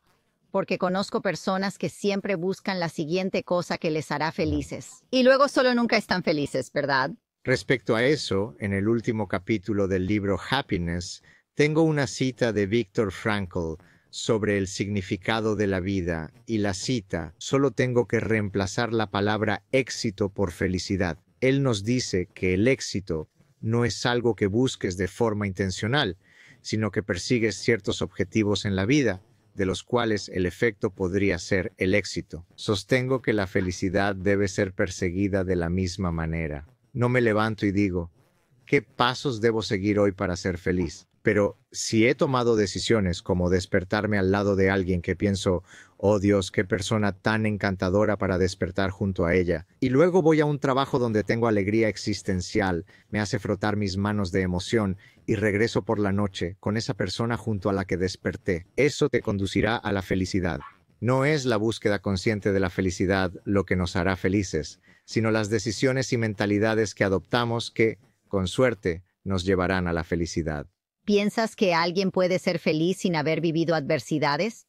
Speaker 2: porque conozco personas que siempre buscan la siguiente cosa que les hará felices. Y luego solo nunca están felices, ¿verdad?
Speaker 1: Respecto a eso, en el último capítulo del libro Happiness, tengo una cita de Viktor Frankl sobre el significado de la vida, y la cita: solo tengo que reemplazar la palabra éxito por felicidad. Él nos dice que el éxito no es algo que busques de forma intencional, sino que persigues ciertos objetivos en la vida, de los cuales el efecto podría ser el éxito. Sostengo que la felicidad debe ser perseguida de la misma manera. No me levanto y digo, ¿qué pasos debo seguir hoy para ser feliz? Pero si he tomado decisiones como despertarme al lado de alguien que pienso, oh Dios, qué persona tan encantadora para despertar junto a ella, y luego voy a un trabajo donde tengo alegría existencial, me hace frotar mis manos de emoción, y regreso por la noche con esa persona junto a la que desperté, eso te conducirá a la felicidad. No es la búsqueda consciente de la felicidad lo que nos hará felices, sino las decisiones y mentalidades que adoptamos que, con suerte, nos llevarán a la felicidad.
Speaker 2: ¿Piensas que alguien puede ser feliz sin haber vivido adversidades?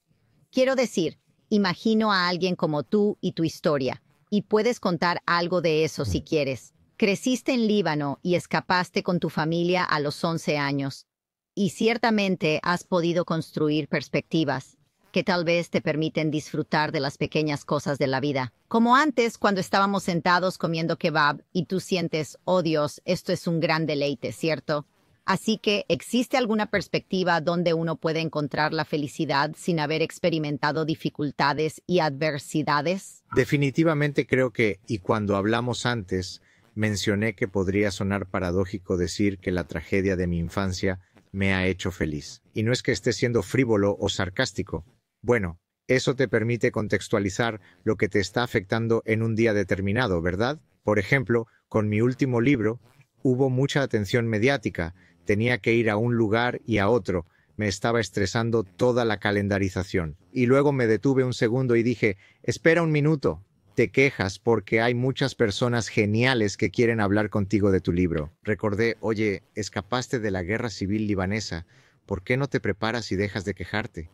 Speaker 2: Quiero decir, imagino a alguien como tú y tu historia, y puedes contar algo de eso si quieres. Creciste en Líbano y escapaste con tu familia a los 11 años, y ciertamente has podido construir perspectivas que tal vez te permiten disfrutar de las pequeñas cosas de la vida. Como antes, cuando estábamos sentados comiendo kebab y tú sientes, oh Dios, esto es un gran deleite, ¿cierto? Así que, ¿existe alguna perspectiva donde uno puede encontrar la felicidad sin haber experimentado dificultades y adversidades?
Speaker 1: Definitivamente creo que, y cuando hablamos antes, mencioné que podría sonar paradójico decir que la tragedia de mi infancia me ha hecho feliz. Y no es que esté siendo frívolo o sarcástico. Bueno, eso te permite contextualizar lo que te está afectando en un día determinado, ¿verdad? Por ejemplo, con mi último libro, hubo mucha atención mediática. Tenía que ir a un lugar y a otro. Me estaba estresando toda la calendarización. Y luego me detuve un segundo y dije, espera un minuto. Te quejas porque hay muchas personas geniales que quieren hablar contigo de tu libro. Recordé, oye, escapaste de la guerra civil libanesa. ¿Por qué no te preparas y dejas de quejarte?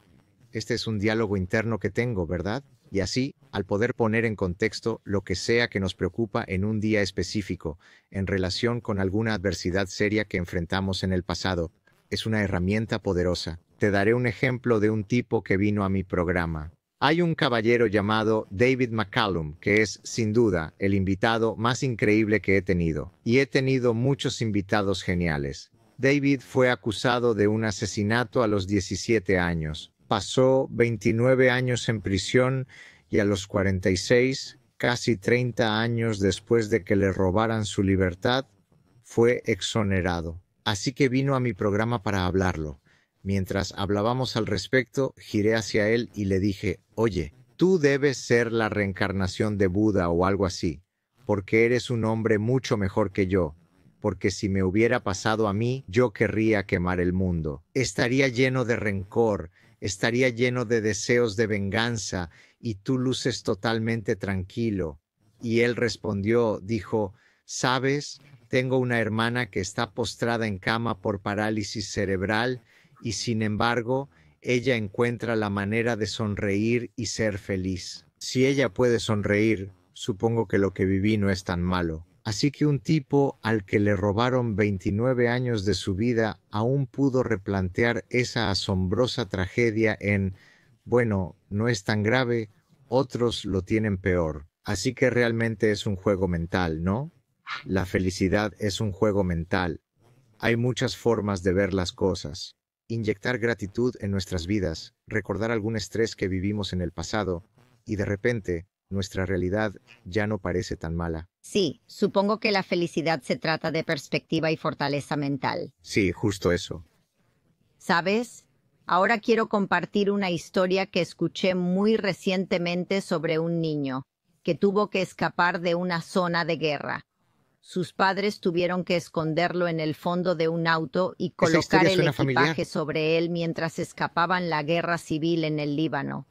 Speaker 1: Este es un diálogo interno que tengo, ¿verdad? Y así, al poder poner en contexto lo que sea que nos preocupa en un día específico, en relación con alguna adversidad seria que enfrentamos en el pasado, es una herramienta poderosa. Te daré un ejemplo de un tipo que vino a mi programa. Hay un caballero llamado David McCallum, que es, sin duda, el invitado más increíble que he tenido. Y he tenido muchos invitados geniales. David fue acusado de un asesinato a los 17 años. Pasó 29 años en prisión y a los 46, casi 30 años después de que le robaran su libertad, fue exonerado. Así que vino a mi programa para hablarlo. Mientras hablábamos al respecto, giré hacia él y le dije, oye, tú debes ser la reencarnación de Buda o algo así, porque eres un hombre mucho mejor que yo. Porque si me hubiera pasado a mí, yo querría quemar el mundo. Estaría lleno de rencor, estaría lleno de deseos de venganza, y tú luces totalmente tranquilo. Y él respondió, dijo, ¿sabes? Tengo una hermana que está postrada en cama por parálisis cerebral, y sin embargo, ella encuentra la manera de sonreír y ser feliz. Si ella puede sonreír, supongo que lo que viví no es tan malo. Así que un tipo al que le robaron 29 años de su vida aún pudo replantear esa asombrosa tragedia en, bueno, no es tan grave, otros lo tienen peor. Así que realmente es un juego mental, ¿no? La felicidad es un juego mental. Hay muchas formas de ver las cosas. Inyectar gratitud en nuestras vidas, recordar algún estrés que vivimos en el pasado, y de repente, nuestra realidad ya no parece tan mala.
Speaker 2: Sí, supongo que la felicidad se trata de perspectiva y fortaleza mental.
Speaker 1: Sí, justo eso.
Speaker 2: ¿Sabes? Ahora quiero compartir una historia que escuché muy recientemente sobre un niño que tuvo que escapar de una zona de guerra. Sus padres tuvieron que esconderlo en el fondo de un auto y colocar el equipaje sobre él mientras escapaban la guerra civil en el Líbano.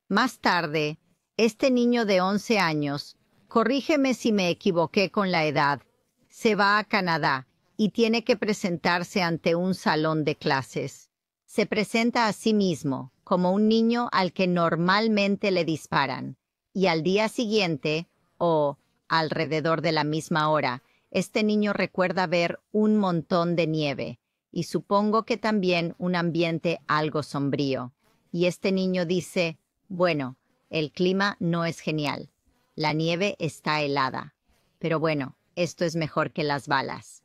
Speaker 2: Más tarde, este niño de 11 años, corrígeme si me equivoqué con la edad, se va a Canadá y tiene que presentarse ante un salón de clases. Se presenta a sí mismo, como un niño al que normalmente le disparan. Y al día siguiente, o alrededor de la misma hora, este niño recuerda ver un montón de nieve, y supongo que también un ambiente algo sombrío. Y este niño dice, bueno, el clima no es genial. La nieve está helada. Pero bueno, esto es mejor que las balas.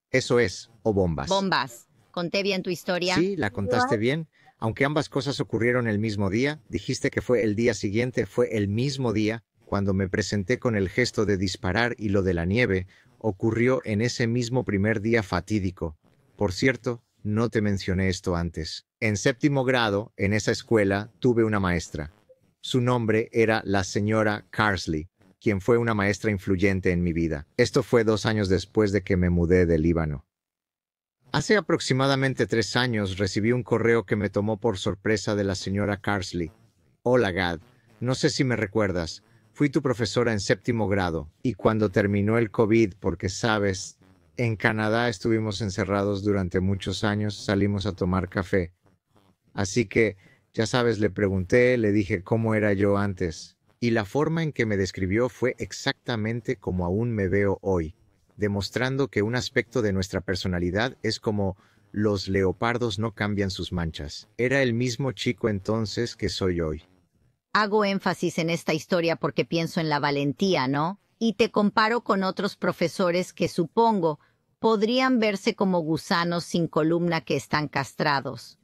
Speaker 1: Eso es, o bombas.
Speaker 2: Bombas. ¿Conté bien tu historia?
Speaker 1: Sí, la contaste bien. Aunque ambas cosas ocurrieron el mismo día, dijiste que fue el día siguiente, fue el mismo día, cuando me presenté con el gesto de disparar y lo de la nieve, ocurrió en ese mismo primer día fatídico. Por cierto, no te mencioné esto antes. En 7º grado, en esa escuela, tuve una maestra. Su nombre era la señora Carsley, quien fue una maestra influyente en mi vida. Esto fue 2 años después de que me mudé de Líbano. Hace aproximadamente 3 años recibí un correo que me tomó por sorpresa de la señora Carsley. Hola, Gad. No sé si me recuerdas. Fui tu profesora en 7º grado, y cuando terminó el COVID, porque sabes, en Canadá estuvimos encerrados durante muchos años, salimos a tomar café. Así que, ya sabes, le pregunté, le dije cómo era yo antes, y la forma en que me describió fue exactamente como aún me veo hoy, demostrando que un aspecto de nuestra personalidad es como los leopardos no cambian sus manchas. Era el mismo chico entonces que soy hoy.
Speaker 2: Hago énfasis en esta historia porque pienso en la valentía, ¿no? Y te comparo con otros profesores que supongo podrían verse como gusanos sin columna que están castrados.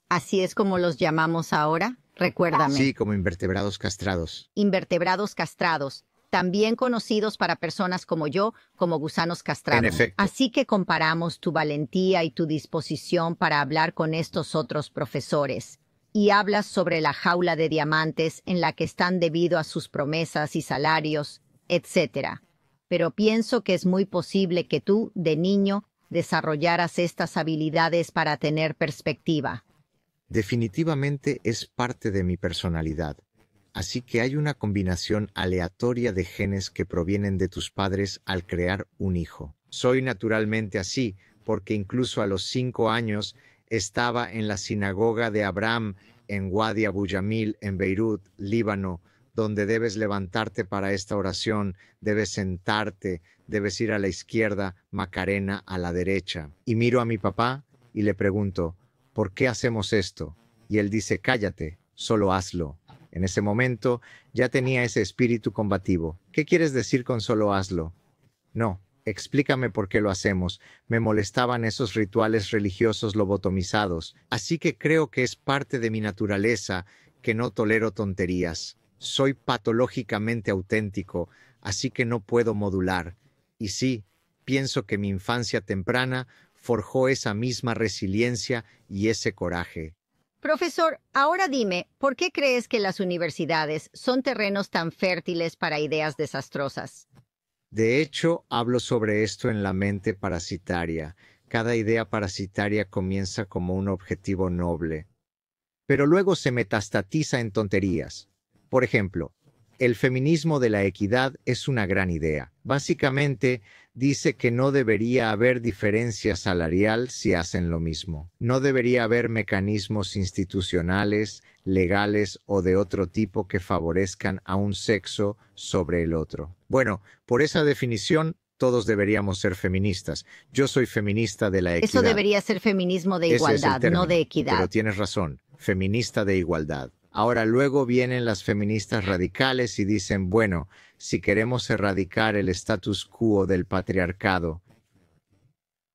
Speaker 2: ¿Así es como los llamamos ahora? Recuérdame.
Speaker 1: Sí, como invertebrados castrados.
Speaker 2: Invertebrados castrados, también conocidos para personas como yo como gusanos castrados.
Speaker 1: En efecto.
Speaker 2: Así que comparamos tu valentía y tu disposición para hablar con estos otros profesores. Y hablas sobre la jaula de diamantes en la que están debido a sus promesas y salarios, etc. Pero pienso que es muy posible que tú, de niño, desarrollaras estas habilidades para tener perspectiva.
Speaker 1: Definitivamente es parte de mi personalidad. Así que hay una combinación aleatoria de genes que provienen de tus padres al crear un hijo. Soy naturalmente así, porque incluso a los 5 años estaba en la sinagoga de Abraham en Wadi Abu Jamil, en Beirut, Líbano, donde debes levantarte para esta oración, debes sentarte, debes ir a la izquierda, Macarena a la derecha. Y miro a mi papá y le pregunto, ¿por qué hacemos esto? Y él dice, cállate, solo hazlo. En ese momento ya tenía ese espíritu combativo. ¿Qué quieres decir con solo hazlo? No, explícame por qué lo hacemos. Me molestaban esos rituales religiosos lobotomizados, así que creo que es parte de mi naturaleza que no tolero tonterías. Soy patológicamente auténtico, así que no puedo modular. Y sí, pienso que mi infancia temprana forjó esa misma resiliencia y ese coraje.
Speaker 2: Profesor, ahora dime, ¿por qué crees que las universidades son terrenos tan fértiles para ideas desastrosas?
Speaker 1: De hecho, hablo sobre esto en La mente parasitaria. Cada idea parasitaria comienza como un objetivo noble, pero luego se metastatiza en tonterías. Por ejemplo, el feminismo de la equidad es una gran idea. Básicamente, dice que no debería haber diferencia salarial si hacen lo mismo. No debería haber mecanismos institucionales, legales o de otro tipo que favorezcan a un sexo sobre el otro. Bueno, por esa definición, todos deberíamos ser feministas. Yo soy feminista de la equidad.
Speaker 2: Eso debería ser feminismo de
Speaker 1: Ese es el
Speaker 2: igualdad,
Speaker 1: término,
Speaker 2: no de equidad.
Speaker 1: Pero tienes razón, feminista de igualdad. Ahora luego vienen las feministas radicales y dicen, bueno, si queremos erradicar el status quo del patriarcado,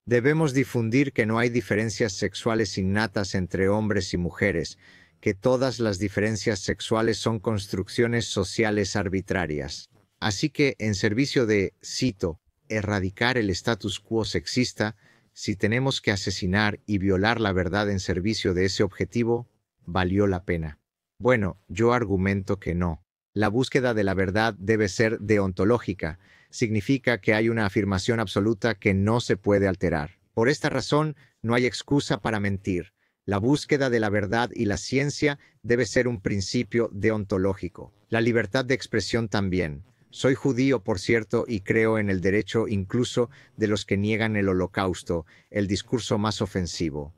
Speaker 1: debemos difundir que no hay diferencias sexuales innatas entre hombres y mujeres, que todas las diferencias sexuales son construcciones sociales arbitrarias. Así que, en servicio de, cito, erradicar el status quo sexista, si tenemos que asesinar y violar la verdad en servicio de ese objetivo, valió la pena. Bueno, yo argumento que no. La búsqueda de la verdad debe ser deontológica. Significa que hay una afirmación absoluta que no se puede alterar. Por esta razón, no hay excusa para mentir. La búsqueda de la verdad y la ciencia debe ser un principio deontológico. La libertad de expresión también. Soy judío, por cierto, y creo en el derecho incluso de los que niegan el holocausto, el discurso más ofensivo.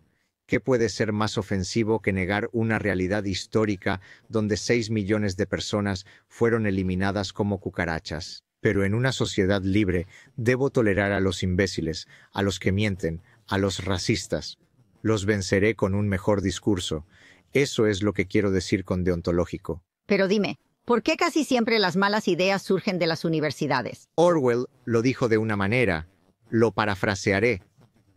Speaker 1: ¿Qué puede ser más ofensivo que negar una realidad histórica donde 6 millones de personas fueron eliminadas como cucarachas? Pero en una sociedad libre debo tolerar a los imbéciles, a los que mienten, a los racistas. Los venceré con un mejor discurso. Eso es lo que quiero decir con deontológico.
Speaker 2: Pero dime, ¿por qué casi siempre las malas ideas surgen de las universidades?
Speaker 1: Orwell lo dijo de una manera, lo parafrasearé.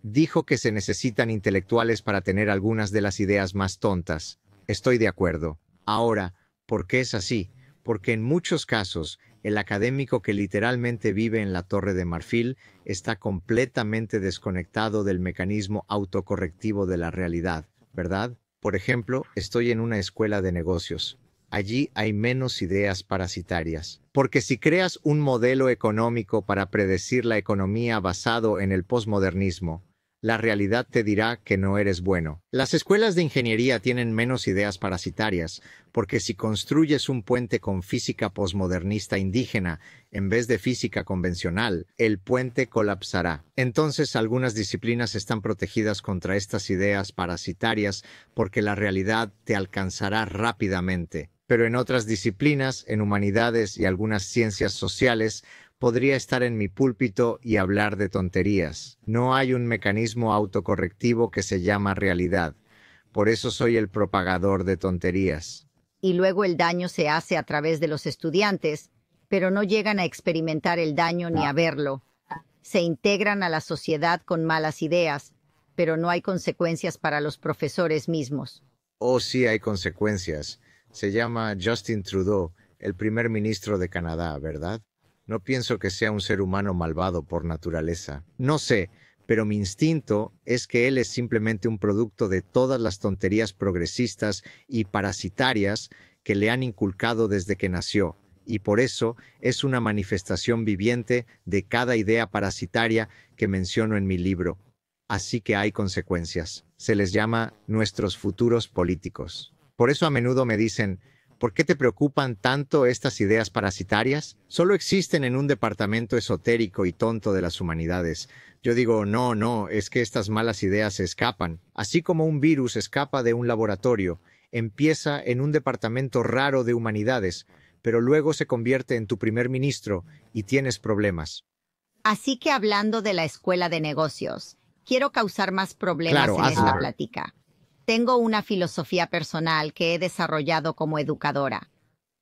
Speaker 1: Dijo que se necesitan intelectuales para tener algunas de las ideas más tontas. Estoy de acuerdo. Ahora, ¿por qué es así? Porque en muchos casos, el académico que literalmente vive en la Torre de Marfil está completamente desconectado del mecanismo autocorrectivo de la realidad, ¿verdad? Por ejemplo, estoy en una escuela de negocios. Allí hay menos ideas parasitarias. Porque si creas un modelo económico para predecir la economía basado en el posmodernismo, la realidad te dirá que no eres bueno. Las escuelas de ingeniería tienen menos ideas parasitarias, porque si construyes un puente con física posmodernista indígena en vez de física convencional, el puente colapsará. Entonces algunas disciplinas están protegidas contra estas ideas parasitarias porque la realidad te alcanzará rápidamente. Pero en otras disciplinas, en humanidades y algunas ciencias sociales, podría estar en mi púlpito y hablar de tonterías. No hay un mecanismo autocorrectivo que se llama realidad. Por eso soy el propagador de tonterías.
Speaker 2: Y luego el daño se hace a través de los estudiantes, pero no llegan a experimentar el daño ni a verlo. Se integran a la sociedad con malas ideas, pero no hay consecuencias para los profesores mismos.
Speaker 1: Oh, sí hay consecuencias. Se llama Justin Trudeau, el primer ministro de Canadá, ¿verdad? No pienso que sea un ser humano malvado por naturaleza. No sé, pero mi instinto es que él es simplemente un producto de todas las tonterías progresistas y parasitarias que le han inculcado desde que nació, y por eso es una manifestación viviente de cada idea parasitaria que menciono en mi libro. Así que hay consecuencias. Se les llama nuestros futuros políticos. Por eso a menudo me dicen, ¿por qué te preocupan tanto estas ideas parasitarias? Solo existen en un departamento esotérico y tonto de las humanidades. Yo digo, no, es que estas malas ideas se escapan. Así como un virus escapa de un laboratorio, empieza en un departamento raro de humanidades, pero luego se convierte en tu primer ministro y tienes problemas.
Speaker 2: Así que hablando de la escuela de negocios, quiero causar más problemas
Speaker 1: Claro,
Speaker 2: en esta
Speaker 1: hazlo.
Speaker 2: plática. Tengo una filosofía personal que he desarrollado como educadora,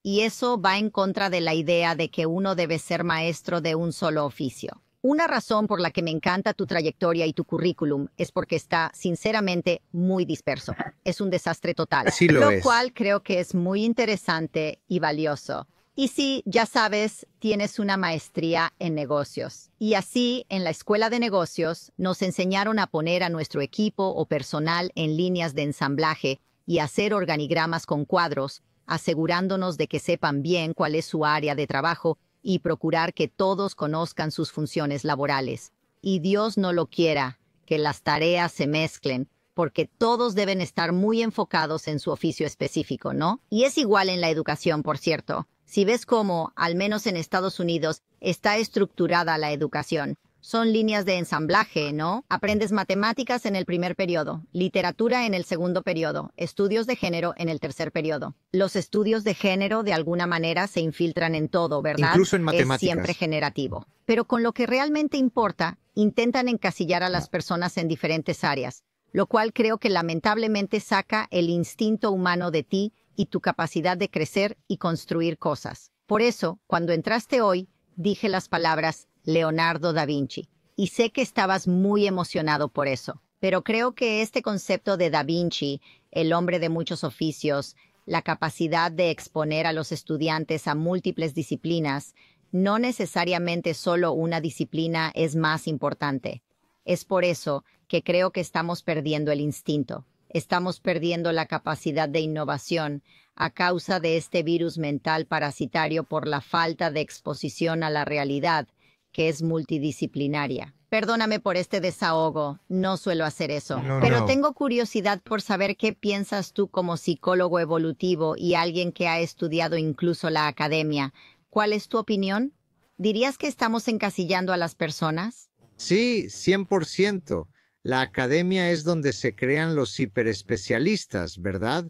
Speaker 2: y eso va en contra de la idea de que uno debe ser maestro de un solo oficio. Una razón por la que me encanta tu trayectoria y tu currículum es porque está, sinceramente, muy disperso. Es un desastre total,
Speaker 1: Sí lo es.
Speaker 2: cual creo que es muy interesante y valioso. Y sí, ya sabes, tienes una maestría en negocios. Y así, en la escuela de negocios, nos enseñaron a poner a nuestro equipo o personal en líneas de ensamblaje y hacer organigramas con cuadros, asegurándonos de que sepan bien cuál es su área de trabajo y procurar que todos conozcan sus funciones laborales. Y Dios no lo quiera, que las tareas se mezclen, porque todos deben estar muy enfocados en su oficio específico, ¿no? Y es igual en la educación, por cierto. Si ves cómo, al menos en Estados Unidos, está estructurada la educación, son líneas de ensamblaje, ¿no? Aprendes matemáticas en el primer periodo, literatura en el segundo periodo, estudios de género en el tercer periodo. Los estudios de género de alguna manera se infiltran en todo, ¿verdad?
Speaker 1: Incluso en matemáticas.
Speaker 2: Es siempre generativo. Pero con lo que realmente importa, intentan encasillar a las personas en diferentes áreas, lo cual creo que lamentablemente saca el instinto humano de ti y tu capacidad de crecer y construir cosas. Por eso, cuando entraste hoy, dije las palabras Leonardo da Vinci, y sé que estabas muy emocionado por eso. Pero creo que este concepto de da Vinci, el hombre de muchos oficios, la capacidad de exponer a los estudiantes a múltiples disciplinas, no necesariamente solo una disciplina es más importante. Es por eso que creo que estamos perdiendo el instinto. Estamos perdiendo la capacidad de innovación a causa de este virus mental parasitario por la falta de exposición a la realidad, que es multidisciplinaria. Perdóname por este desahogo, no suelo hacer eso, pero tengo curiosidad por saber qué piensas tú como psicólogo evolutivo y alguien que ha estudiado incluso la academia. ¿Cuál es tu opinión? ¿Dirías que estamos encasillando a las personas?
Speaker 1: Sí, 100%. La academia es donde se crean los hiperespecialistas, ¿verdad?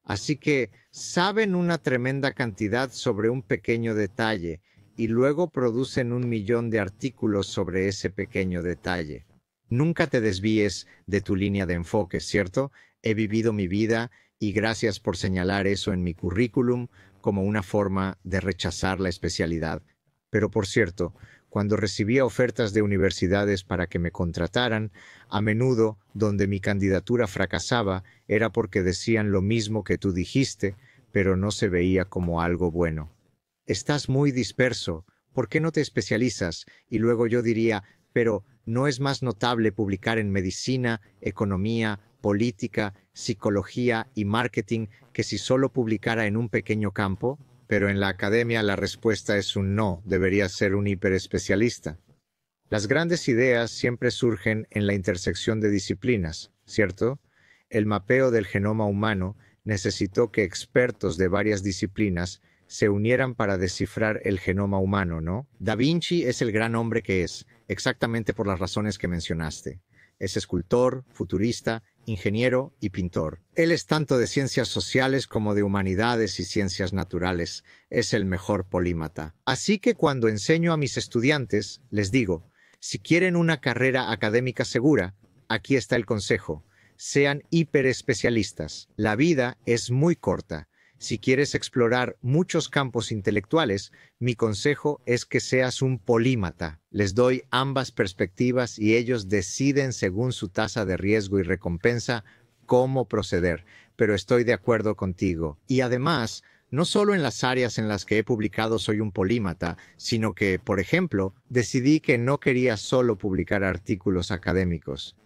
Speaker 1: Así que saben una tremenda cantidad sobre un pequeño detalle y luego producen 1 millón de artículos sobre ese pequeño detalle. Nunca te desvíes de tu línea de enfoque, ¿cierto? He vivido mi vida y gracias por señalar eso en mi currículum como una forma de rechazar la especialidad. Pero por cierto, cuando recibía ofertas de universidades para que me contrataran, a menudo, donde mi candidatura fracasaba, era porque decían lo mismo que tú dijiste, pero no se veía como algo bueno. Estás muy disperso, ¿por qué no te especializas? Y luego yo diría, pero ¿no es más notable publicar en medicina, economía, política, psicología y marketing que si solo publicara en un pequeño campo? Pero en la academia la respuesta es un no, debería ser un hiperespecialista. Las grandes ideas siempre surgen en la intersección de disciplinas, ¿cierto? El mapeo del genoma humano necesitó que expertos de varias disciplinas se unieran para descifrar el genoma humano, ¿no? Da Vinci es el gran hombre que es, exactamente por las razones que mencionaste. Es escultor, futurista, ingeniero y pintor. Él es tanto de ciencias sociales como de humanidades y ciencias naturales. Es el mejor polímata. Así que cuando enseño a mis estudiantes, les digo, si quieren una carrera académica segura, aquí está el consejo. Sean hiperespecialistas. La vida es muy corta. Si quieres explorar muchos campos intelectuales, mi consejo es que seas un polímata. Les doy ambas perspectivas y ellos deciden según su tasa de riesgo y recompensa cómo proceder. Pero estoy de acuerdo contigo. Y además, no solo en las áreas en las que he publicado soy un polímata, sino que, por ejemplo, decidí que no quería solo publicar artículos académicos.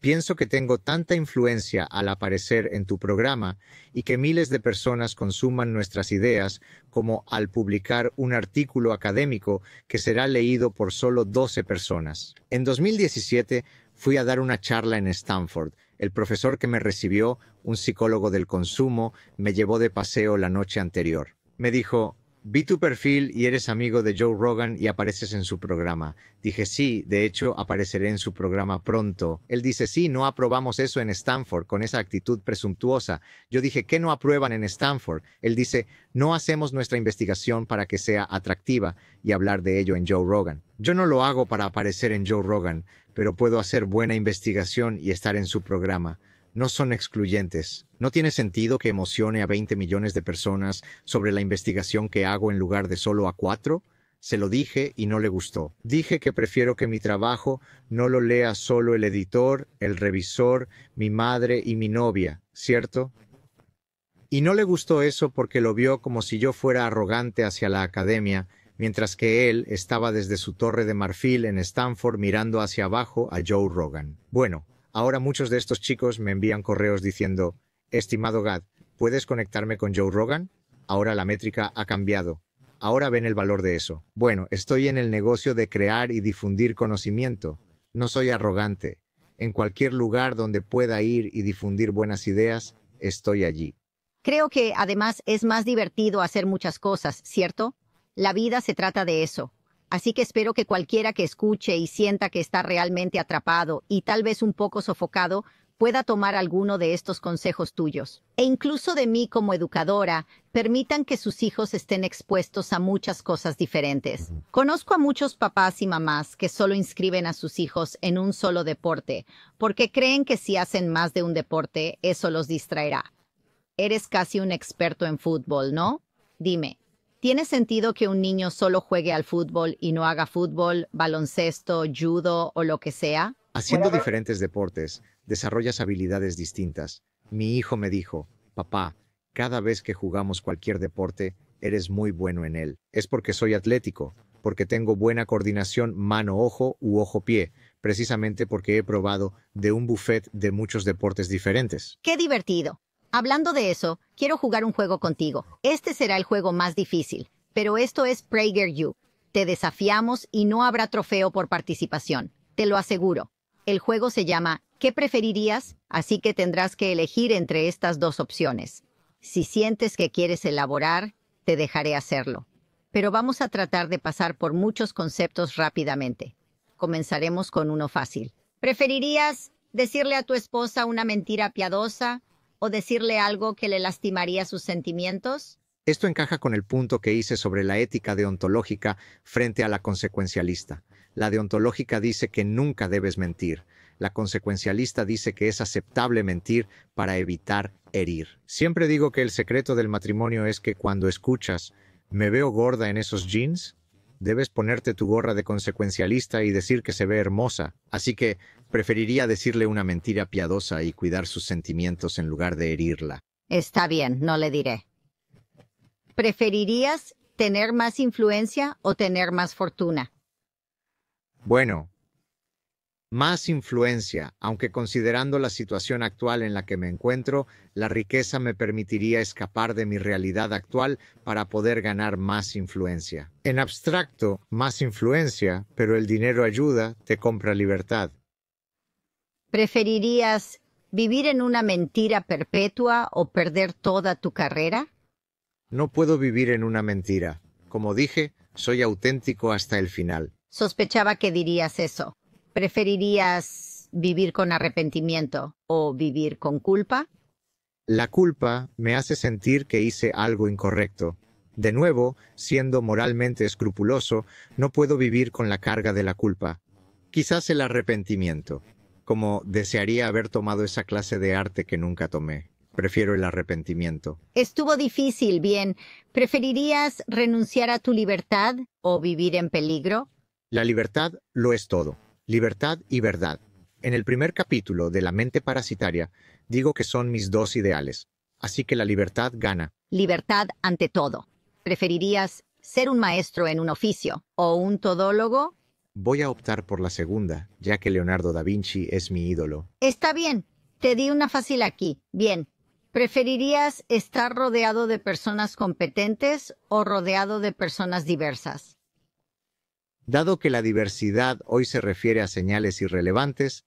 Speaker 1: Pienso que tengo tanta influencia al aparecer en tu programa y que miles de personas consuman nuestras ideas como al publicar un artículo académico que será leído por solo 12 personas. En 2017 fui a dar una charla en Stanford. El profesor que me recibió, un psicólogo del consumo, me llevó de paseo la noche anterior. Me dijo, vi tu perfil y eres amigo de Joe Rogan y apareces en su programa. Dije, sí, de hecho, apareceré en su programa pronto. Él dice, sí, no aprobamos eso en Stanford, con esa actitud presuntuosa. Yo dije, ¿qué no aprueban en Stanford? Él dice, no hacemos nuestra investigación para que sea atractiva y hablar de ello en Joe Rogan. Yo no lo hago para aparecer en Joe Rogan, pero puedo hacer buena investigación y estar en su programa. No son excluyentes. ¿No tiene sentido que emocione a 20 millones de personas sobre la investigación que hago en lugar de solo a 4? Se lo dije y no le gustó. Dije que prefiero que mi trabajo no lo lea solo el editor, el revisor, mi madre y mi novia, ¿cierto? Y no le gustó eso porque lo vio como si yo fuera arrogante hacia la academia, mientras que él estaba desde su torre de marfil en Stanford mirando hacia abajo a Joe Rogan. Bueno, ahora muchos de estos chicos me envían correos diciendo, estimado Gad, ¿puedes conectarme con Joe Rogan? Ahora la métrica ha cambiado. Ahora ven el valor de eso. Bueno, estoy en el negocio de crear y difundir conocimiento. No soy arrogante. En cualquier lugar donde pueda ir y difundir buenas ideas, estoy allí.
Speaker 2: Creo que, además, es más divertido hacer muchas cosas, ¿cierto? La vida se trata de eso. Así que espero que cualquiera que escuche y sienta que está realmente atrapado y tal vez un poco sofocado pueda tomar alguno de estos consejos tuyos. E incluso de mí como educadora, permitan que sus hijos estén expuestos a muchas cosas diferentes. Conozco a muchos papás y mamás que solo inscriben a sus hijos en un solo deporte, porque creen que si hacen más de un deporte, eso los distraerá. Eres casi un experto en fútbol, ¿no? Dime. ¿Tiene sentido que un niño solo juegue al fútbol y no haga fútbol, baloncesto, judo o lo que sea?
Speaker 1: Haciendo diferentes deportes, desarrollas habilidades distintas. Mi hijo me dijo, papá, cada vez que jugamos cualquier deporte, eres muy bueno en él. Es porque soy atlético, porque tengo buena coordinación mano-ojo u ojo-pie, precisamente porque he probado de un buffet de muchos deportes diferentes.
Speaker 2: ¡Qué divertido! Hablando de eso, quiero jugar un juego contigo. Este será el juego más difícil, pero esto es PragerU. Te desafiamos y no habrá trofeo por participación. Te lo aseguro. El juego se llama ¿Qué preferirías? Así que tendrás que elegir entre estas dos opciones. Si sientes que quieres elaborar, te dejaré hacerlo. Pero vamos a tratar de pasar por muchos conceptos rápidamente. Comenzaremos con uno fácil. ¿Preferirías decirle a tu esposa una mentira piadosa o decirle algo que le lastimaría sus sentimientos?
Speaker 1: Esto encaja con el punto que hice sobre la ética deontológica frente a la consecuencialista. La deontológica dice que nunca debes mentir. La consecuencialista dice que es aceptable mentir para evitar herir. Siempre digo que el secreto del matrimonio es que cuando escuchas «¿Me veo gorda en esos jeans?», debes ponerte tu gorra de consecuencialista y decir que se ve hermosa. Así que preferiría decirle una mentira piadosa y cuidar sus sentimientos en lugar de herirla.
Speaker 2: Está bien, no le diré. ¿Preferirías tener más influencia o tener más fortuna?
Speaker 1: Bueno, más influencia, aunque considerando la situación actual en la que me encuentro, la riqueza me permitiría escapar de mi realidad actual para poder ganar más influencia. En abstracto, más influencia, pero el dinero ayuda, te compra libertad.
Speaker 2: ¿Preferirías vivir en una mentira perpetua o perder toda tu carrera?
Speaker 1: No puedo vivir en una mentira. Como dije, soy auténtico hasta el final.
Speaker 2: Sospechaba que dirías eso. ¿Preferirías vivir con arrepentimiento o vivir con culpa?
Speaker 1: La culpa me hace sentir que hice algo incorrecto. De nuevo, siendo moralmente escrupuloso, no puedo vivir con la carga de la culpa. Quizás el arrepentimiento. Como desearía haber tomado esa clase de arte que nunca tomé. Prefiero el arrepentimiento.
Speaker 2: Estuvo difícil, bien. ¿Preferirías renunciar a tu libertad o vivir en peligro?
Speaker 1: La libertad lo es todo. Libertad y verdad. En el primer capítulo de La mente parasitaria, digo que son mis dos ideales. Así que la libertad gana.
Speaker 2: Libertad ante todo. ¿Preferirías ser un maestro en un oficio o un todólogo?
Speaker 1: Voy a optar por la segunda, ya que Leonardo da Vinci es mi ídolo.
Speaker 2: Está bien. Te di una fácil aquí. Bien. ¿Preferirías estar rodeado de personas competentes o rodeado de personas diversas?
Speaker 1: Dado que la diversidad hoy se refiere a señales irrelevantes,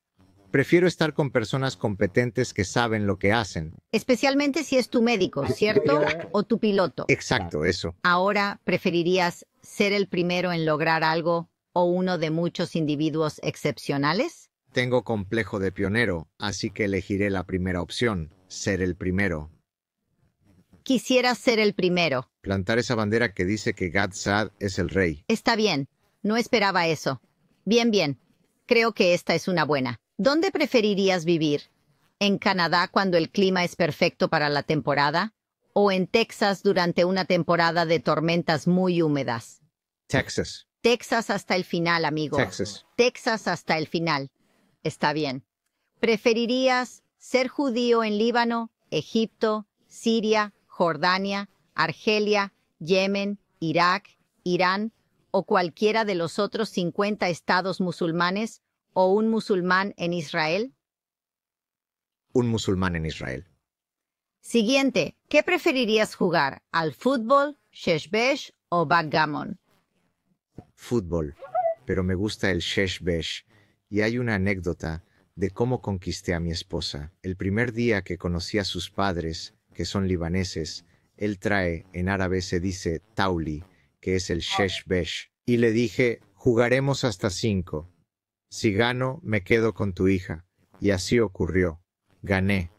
Speaker 1: prefiero estar con personas competentes que saben lo que hacen.
Speaker 2: Especialmente si es tu médico, ¿cierto? O tu piloto.
Speaker 1: Exacto, eso.
Speaker 2: Ahora, ¿preferirías ser el primero en lograr algo o uno de muchos individuos excepcionales?
Speaker 1: Tengo complejo de pionero, así que elegiré la primera opción, ser el primero.
Speaker 2: Quisieras ser el primero.
Speaker 1: Plantar esa bandera que dice que Gad Saad es el rey.
Speaker 2: Está bien. No esperaba eso. Bien, bien. Creo que esta es una buena. ¿Dónde preferirías vivir? ¿En Canadá cuando el clima es perfecto para la temporada? ¿O en Texas durante una temporada de tormentas muy húmedas?
Speaker 1: Texas.
Speaker 2: Texas hasta el final, amigo.
Speaker 1: Texas.
Speaker 2: Texas hasta el final. Está bien. ¿Preferirías ser judío en Líbano, Egipto, Siria, Jordania, Argelia, Yemen, Irak, Irán o cualquiera de los otros 50 estados musulmanes o un musulmán en Israel?
Speaker 1: Un musulmán en Israel.
Speaker 2: Siguiente. ¿Qué preferirías jugar? ¿Al fútbol, sheshbesh o backgammon?
Speaker 1: Fútbol. Pero me gusta el sheshbesh. Y hay una anécdota de cómo conquisté a mi esposa. El primer día que conocí a sus padres, que son libaneses, él trae, en árabe se dice tauli, que es el sheshbesh. Y le dije, jugaremos hasta 5. Si gano, me quedo con tu hija. Y así ocurrió. Gané.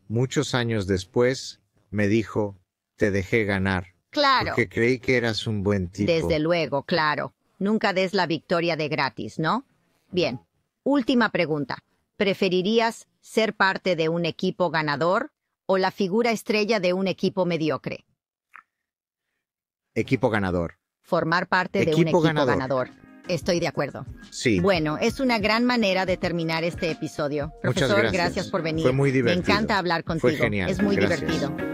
Speaker 1: Muchos años después, me dijo, te dejé ganar.
Speaker 2: Claro.
Speaker 1: Porque creí que eras un buen tipo.
Speaker 2: Desde luego, claro. Nunca des la victoria de gratis, ¿no? Bien. Última pregunta. ¿Preferirías ser parte de un equipo ganador o la figura estrella de un equipo mediocre?
Speaker 1: Equipo ganador.
Speaker 2: Formar parte de un equipo ganador. Estoy de acuerdo.
Speaker 1: Sí.
Speaker 2: Bueno, es una gran manera de terminar este episodio.
Speaker 1: Muchas
Speaker 2: Profesor,
Speaker 1: gracias
Speaker 2: por venir.
Speaker 1: Fue muy divertido.
Speaker 2: Me encanta hablar contigo.
Speaker 1: Fue genial.
Speaker 2: Es muy
Speaker 1: Gracias.
Speaker 2: divertido.